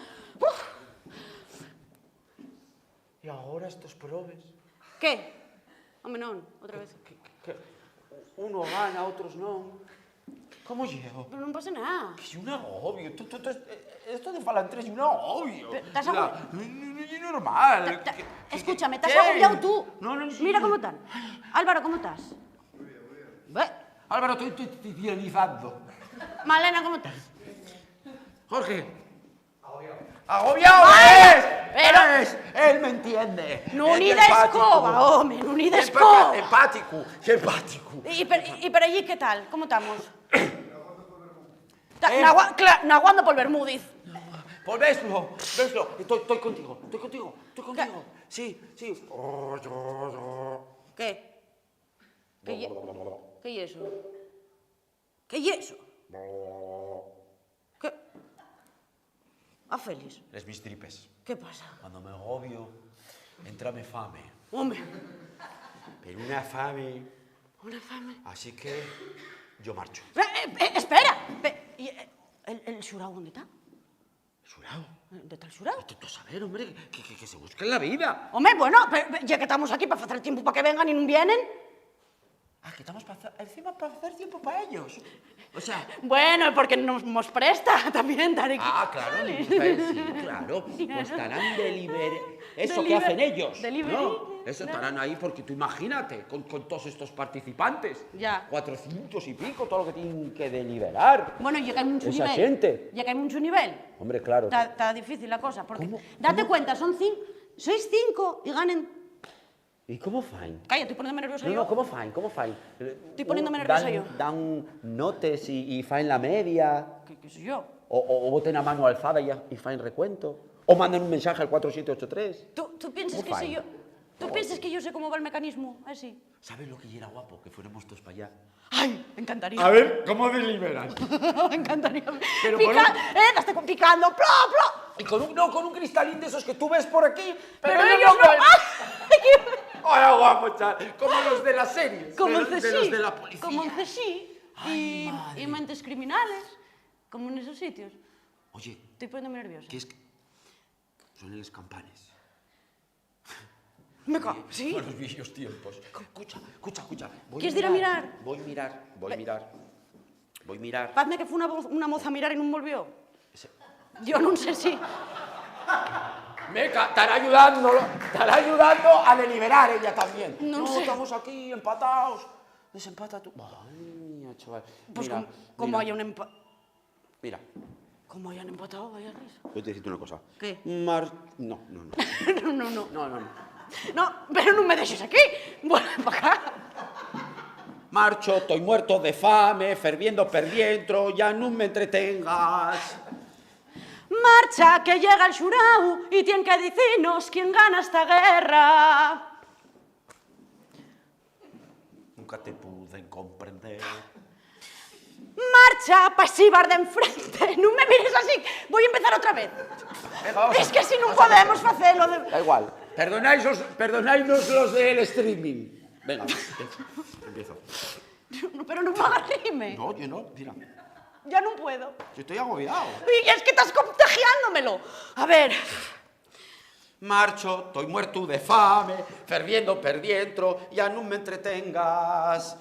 C: Y ahora estos probes.
I: ¿Qué? Home, non, outra vez.
C: Que uno gana, outros non. Como llevo?
I: Pero non pasa nada.
C: Que é un agobio. Esto de falan tres é un agobio.
I: T'has agobiado?
C: Non é normal.
I: Escúchame, t'has agobiado tú.
C: No.
I: Mira cómo están. Álvaro, ¿cómo estás? Ve.
C: Álvaro, estoy idealizando.
I: Malena, ¿cómo estás?
C: Jorge. ¡Agobiado!
I: Pero...
C: Él me entiende.
I: No ni de escoba, home, no ni de escoba.
C: Empático.
I: ¿Y por allí qué tal? ¿Cómo estamos? Naguando por Bermúdez.
C: Pues veslo. Estoy contigo. Sí.
I: ¿Qué? ¿Qué es eso? ¿Qué es eso? ¿Qué? Ah, Félix.
C: Les mis tripes.
I: ¿Qué pasa?
C: Cuando me agobio, entrame fame.
I: Hombre.
C: Pero una fame.
I: Una fame.
C: Así que yo marcho.
I: Espera. ¿Y el xurao dónde está?
C: ¿Xurao?
I: ¿Dónde está el xurao?
C: Tú saber, hombre, que se busquen la vida.
I: Hombre, bueno, ya que estamos aquí para hacer tiempo para que vengan y no vienen.
C: Ah, que estamos encima para hacer tiempo para ellos. O sea...
I: Bueno, porque nos presta también estar aquí.
C: Ah, claro, sí, claro. Pues estarán eso que hacen ellos. ¿No? Eso estarán ahí porque tú imagínate, con todos estos participantes.
I: Ya.
C: 400 y pico, todo lo que tienen que deliberar.
I: Bueno, llega en mucho
C: Esa
I: nivel.
C: xente.
I: Llega en mucho nivel.
C: Hombre, claro.
I: Está difícil la cosa, porque...
C: ¿Cómo?
I: Date cuenta, sois 5 y ganen...
C: ¿Y cómo fain?
I: Calla, estoy poniéndome nerviosa yo.
C: No, ¿cómo fain?
I: Estoy poniéndome nerviosa yo.
C: Dan notes y faen la media.
I: ¿Qué sé yo?
C: O boten a mano alzada y faen recuento. O mandan un mensaje al 4783.
I: ¿Tú piensas que
C: ¿Cómo
I: sé
C: faen?
I: yo? ¿Tú piensas que yo sé cómo va el mecanismo? Así.
C: ¿Sabes lo que era guapo? Que fuéramos todos para allá.
I: ¡Ay! Me encantaría.
C: A ver, ¿cómo deliberan?
I: Me encantaría.
C: Pero
I: Estás picando, ¡plo!
C: Y con un cristalín de esos que tú ves por aquí.
I: Pero ellos no...
C: ¡Hola, guapo, chaval! Como los de las series.
I: Como en
C: de los de la policía.
I: Como en CSI. Y mentes criminales. Como en esos sitios.
C: Oye,
I: Estoy poniéndome nerviosa.
C: ¿qué es que...? Son las campanas.
I: Me cago, ¿sí?
C: Buenos viejos tiempos. Escucha.
I: ¿Quieres ir a mirar?
C: Voy a mirar.
I: Hazme que fue una moza a mirar y no me volvió. Yo no sé si...
C: Meca, estará ayudando a deliberar ella también.
I: No sé.
C: Estamos aquí empatados. Desempata tú. Ay, mía, chaval.
I: Pues
C: Mira,
I: como
C: mira.
I: haya un empate...
C: Mira,
I: Como hayan empatado, vaya risa.
C: voy a decirte una cosa.
I: ¿Qué?
C: No.
I: No.
C: No.
I: No, pero no me deixes aquí. Vuelve para acá.
C: Marcho, estoy muerto de fame, ferviendo per dentro, ya no me entretengas.
I: Marcha, que llega el xurau y tiene que decirnos quién gana esta guerra.
C: Nunca te pude comprender.
I: Marcha, pasivar de enfrente. No me mires así. Voy a empezar otra vez.
C: Venga, vamos.
I: Es que si no podemos hacerlo de...
C: Da igual. Perdonadnos los del streaming. Venga, empiezo.
I: No, pero no me hagas rime.
C: No, yo no, mira.
I: Ya no puedo.
C: Yo estoy agobiado.
I: Y es que estás contagiándomelo. A ver.
C: Marcho, estoy muerto de fame, ferviendo per dentro, ya no me entretengas.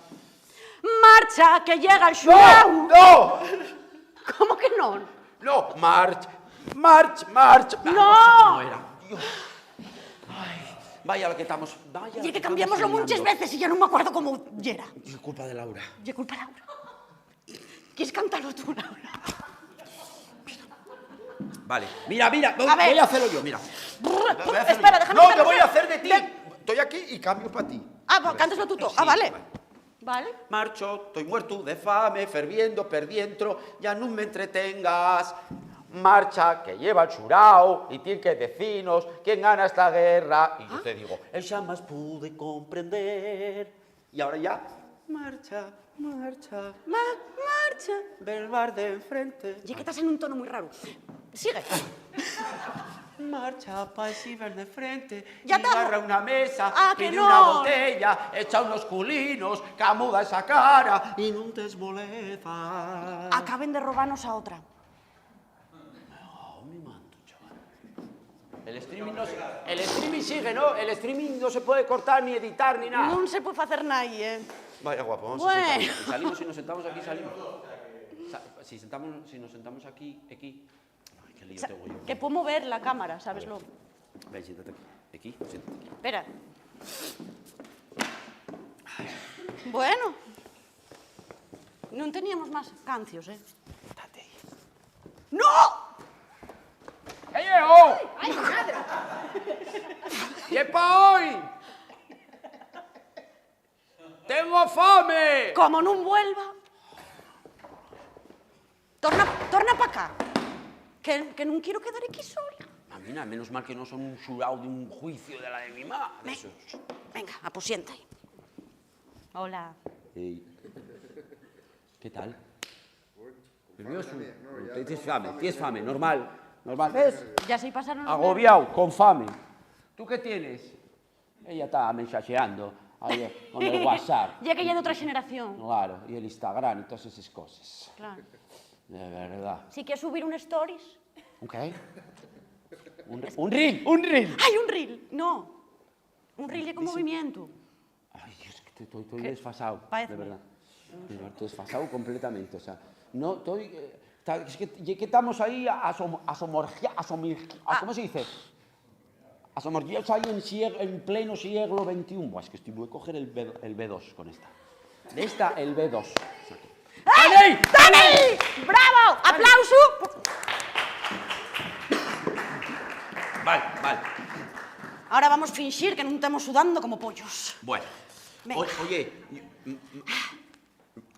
I: Marcha, que llega el xurau.
C: ¡No!
I: ¿Cómo que no?
C: No, march.
I: ¡No!
C: Era. Dios. Ay, vaya lo que estamos. Vaya.
I: Y es que cambiámoslo muchas veces y ya no me acuerdo cómo era.
C: Es culpa de Laura.
I: Y es culpa de Laura. ¿Quieres cantarlo tú, Laura?
C: Vale, mira,
I: ver.
C: voy a hacerlo yo, mira.
I: Espera, déjame.
C: No, que voy a hacer de ti. Estoy aquí y cambio para ti.
I: Ah, pues cántaslo tú todo.
C: Sí,
I: Ah, vale. Vale.
C: Marcho, estoy muerto de fame, ferviendo per dentro, ya no me entretengas. Marcha, que lleva el xurao y tiene que decirnos quién gana esta guerra. Y yo te digo, el jamás pude comprender. Y ahora ya, marcha.
I: Marcha.
C: Del bar de enfrente.
I: Y es que estás en un tono muy raro. Sigue.
C: Marcha, pasivar de frente,
I: Ya
C: y
I: está.
C: agarra una mesa,
I: Ah, que
C: pide
I: no.
C: una botella, echa unos culinos, camuda esa cara y no te esbolezas.
I: Acaben de robarnos a otra.
C: Oh, mi manto, chaval. El streaming sigue, ¿no? El streaming no se puede cortar ni editar ni nada.
I: No se puede hacer nada,
C: Vaya guapo, vamos
I: Bueno.
C: a sentarnos. Salimos y nos sentamos aquí, salimos. Si nos sentamos aquí. Ay, qué lío tengo yo.
I: Que puedo mover la cámara, ¿sabeslo?
C: Ven, siéntate aquí. Siéntate aquí.
I: Espera. Bueno. No teníamos más cancios,
C: Date ahí.
I: ¡No!
C: ¡Hey, oh!
I: ¡Ay, madre!
C: ¿Y es pa' hoy? ¡Tengo fame!
I: Como no vuelva. Torna para acá. Que no quiero quedar aquí sola.
C: Mamina, menos mal que no son un xurao de un juicio de la de mi madre.
I: Venga, aposienta ahí. Hola.
C: Hey. ¿Qué tal? ¿Nervioso? Tienes fame, normal. ¿Ves?
I: Ya se pasaron los
C: Agobiado, con fame. ¿Tú qué tienes? Ella está mensajeando ahí con el WhatsApp.
I: Ya que ya de otra generación.
C: Claro, y el Instagram y todas esas cosas.
I: Claro.
C: De verdad.
I: Si quieres subir un stories.
C: ¿Un qué? Un reel.
I: ¡Ay, un reel! No. Un reel con movimiento.
C: Ay, Dios, que estoy desfasado,
I: Parece.
C: de verdad. Estoy desfasado completamente, o sea, no estoy... es que estamos ahí ¿cómo se dice? Asomorguiados ahí en pleno siglo XXI. Buah, es que voy a coger el B2 con esta. De esta, el B2.
I: ¡Ay! ¡Dani! ¡Bravo! ¡Aplauso!
C: Vale.
I: Ahora vamos a fingir que no estamos sudando como pollos.
C: Bueno.
I: Venga.
C: Oye,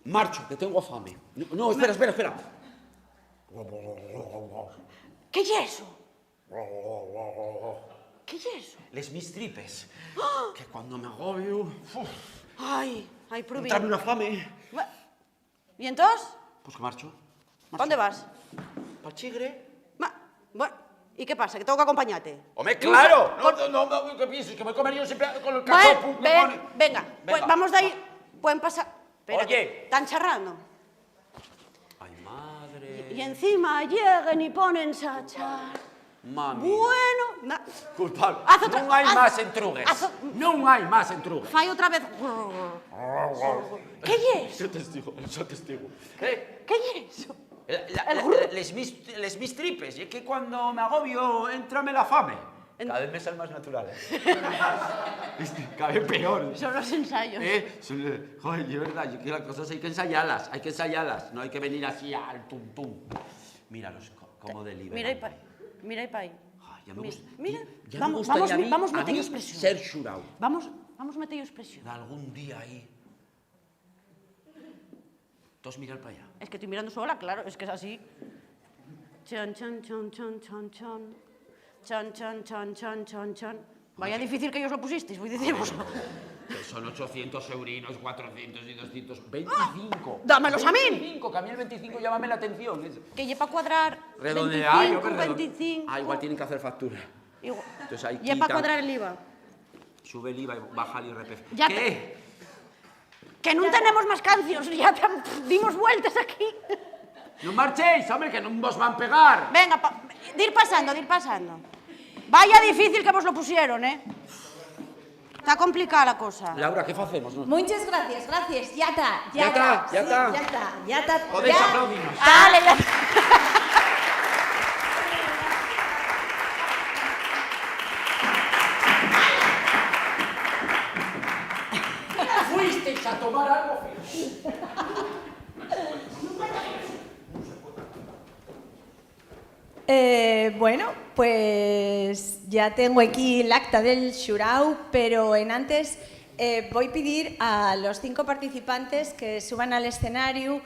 C: marcho, que tengo fame. No, espera.
I: ¿Qué es eso? ¿Qué es eso?
C: Les mis tripes. Que cuando me agobio...
I: Ay, probi.
C: Entrame una fame.
I: ¿Y entonces?
C: Pues que marcho.
I: ¿Dónde vas?
C: ¿Pa'l chigre?
I: Bueno, ¿y qué pasa? ¿Que tengo que acompañarte?
C: ¡Hombre, claro! No, ¿qué piensas? ¿Que me comería yo siempre con el cachopo?
I: Venga, pues vamos de ahí. Pueden pasar... Espera,
C: Oye.
I: están charrando.
C: ¡Ay, madre!
I: Y encima lleguen y ponen a char.
C: Mami.
I: Bueno...
C: Culpable.
I: Haz otra-
C: Non hai
I: haz-
C: máis entrugues.
I: haz-
C: Non hai máis entrugues.
I: Fai otra vez. ¿Qué es?
C: Yo testigo.
I: ¿Qué es eso?
C: Les mis tripes. Y es que cuando me agobio, entrame la fame. Cada vez me sale más natural, Cada vez peor.
I: Son los ensayos.
C: Joder, de verdad, que las cosas hay que ensayarlas. No hay que venir así al tum. Míralos, como deliberan.
I: Mira y pa' ahí.
C: Ay, ya me gusta.
I: Mira,
C: Ya me
I: vamos
C: gustaría
I: a
C: a
I: meter
C: mí
I: expresión.
C: ser xurao.
I: Vamos a meter expresión.
C: De algún día ahí Todos mirar para allá.
I: Es que estoy mirando sola, claro, es que es así. Chan, chan, chan, chan, chan, chan. Chan, chan, chan, chan, chan, chan. Vaya difícil que ellos lo pusisteis, voy a deciros.
C: Que son 800 eurinos, 400 y 200. 25.
I: ¡Dámelos a mí!
C: 25, que a mí el 25 llámame la atención.
I: Que lleva para cuadrar
C: Redondea,
I: 25, 25.
C: Ah, igual tienen que hacer factura.
I: Igual.
C: Entonces ahí
I: Lleva para cuadrar el IVA.
C: Sube el IVA y baja el IRPF.
I: Ya
C: ¿Qué?
I: Que no tenemos más canciones, ya dimos vueltas aquí.
C: No marchéis, hombre, que no vos van pegar.
I: Venga, dir pasando, dir pasando. Vaya difícil que vos lo pusieron, ¿eh? Está complicada la cosa.
C: Laura, ¿qué hacemos?
B: Muchas gracias, gracias. Ya está,
C: Ya está, ya está.
B: Sí, ya está.
C: Podéis
B: ya.
C: aplaudirnos.
I: Dale, ya.
C: Fuisteis a tomar algo.
B: Bueno, pues ya tengo aquí el acta del xurau, pero en antes voy a pedir a los 5 participantes que suban al escenario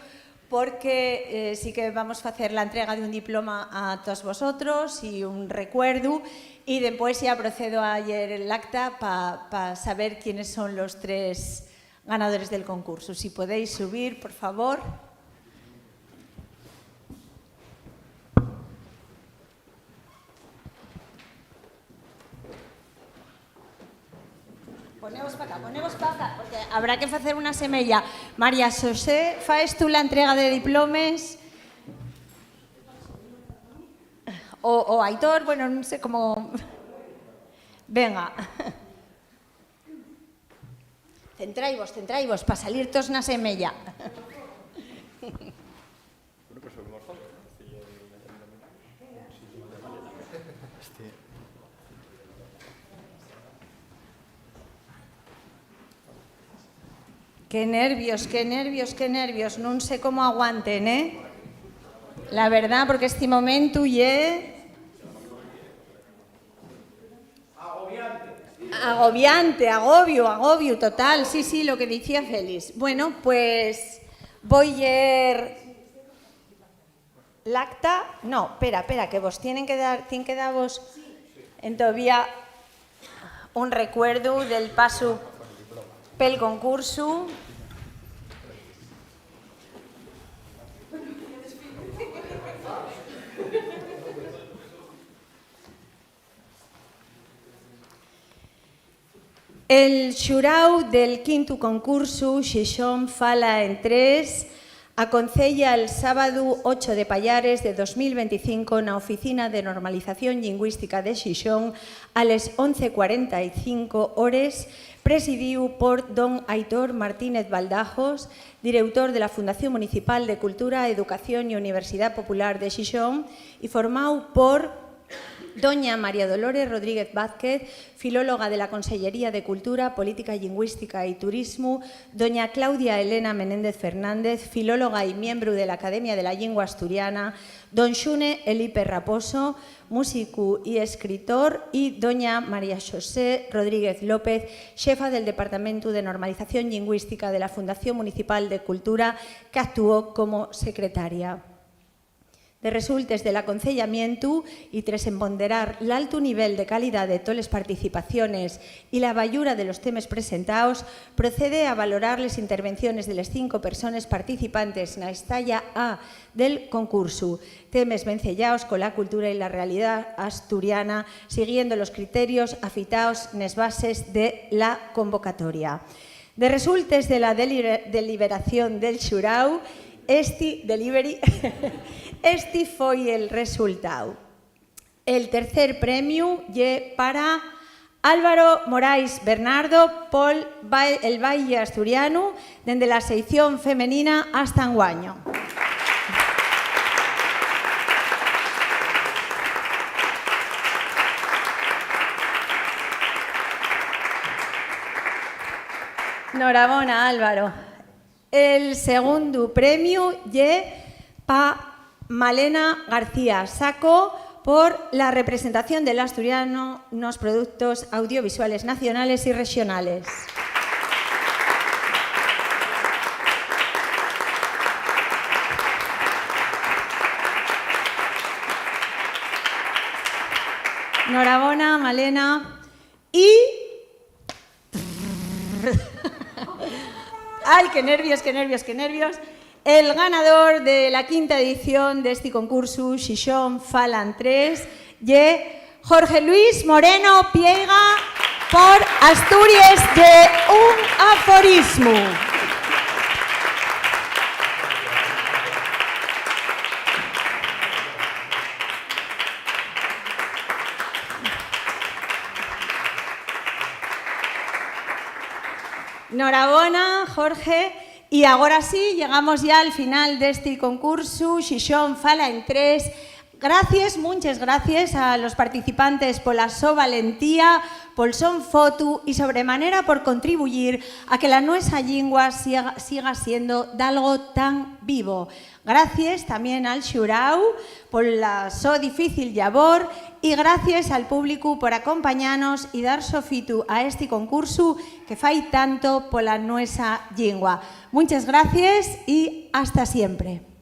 B: porque sí que vamos a hacer la entrega de un diploma a todos vosotros y un recuerdo y después ya procedo a leer el acta para saber quiénes son los 3 ganadores del concurso. Si podéis subir, por favor. Ponemos para acá, porque habrá que hacer una semella. María Xosé, faes tú la entrega de diplomes? O Aitor, bueno, non sei como... Venga. Centraivos, para salir todos na semella. Qué nervios, non sé cómo aguanten, ¿eh? La verdad, porque este momento agobio total, sí, lo que decía Félix. Bueno, pues voy a ir el acta, no, espera, que vos tienen que dar vos en todavía un recuerdo del paso pel concurso. El xurau del 5º concurso Xixón Fala en 3 aconcella el sábado 8 de Pallares de 2025 na Oficina de Normalización Lingüística de Xixón a les 11:45 horas, presidiu por don Aitor Martínez Baldajos, director de la Fundación Municipal de Cultura, Educación y Universidad Popular de Xixón, y formado por doña María Dolores Rodríguez Vázquez, filóloga de la Consellería de Cultura, Política Lingüística y Turismo, doña Claudia Elena Menéndez Fernández, filóloga y miembro de la Academia de la Lengua Asturiana, don Xune Elipe Raposo, músico y escritor, y doña María Xosé Rodríguez López, xefa del Departamento de Normalización Lingüística de la Fundación Municipal de Cultura, que actuó como secretaria. De resultes del aconsellamiento y tras emponderar el alto nivel de calidad de todas las participaciones y la bayura de los temas presentados, procede a valorar las intervenciones de las 5 personas participantes en la estalla A del concurso, temas vencellados con la cultura y la realidad asturiana, siguiendo los criterios afitados en las bases de la convocatoria. De resultes de la deliberación del xurau, este foi el resultado. El tercer premio lle para Álvaro Morais Bernardo por el Valle Asturiano, desde la sección femenina hasta Anguaño. Enhorabuena, Álvaro. El segundo premio lle pa Malena García Saco por la representación del asturiano en los productos audiovisuales nacionales y regionales. Enhorabona, Malena. Y... ¡Ay, qué nervios, qué nervios, qué nervios! El ganador de la 5ª edición de este concurso, Xixón Falan 3, y Jorge Luis Moreno Piega por Asturias de un aforismo. Enhorabona, Jorge. Y agora sí, llegamos ya al final deste concurso, Xixón Fala en 3. Gracias, muchas gracias a los participantes pola so valentía, pol son foto y sobremanera por contribuir a que la nuestra lingua siga siendo de algo tan vivo. Gracias también al xurau por la so difícil labor y gracias al público por acompañarnos y dar sofito a este concurso que fai tanto pola nuestra lingua. Muchas gracias y hasta siempre.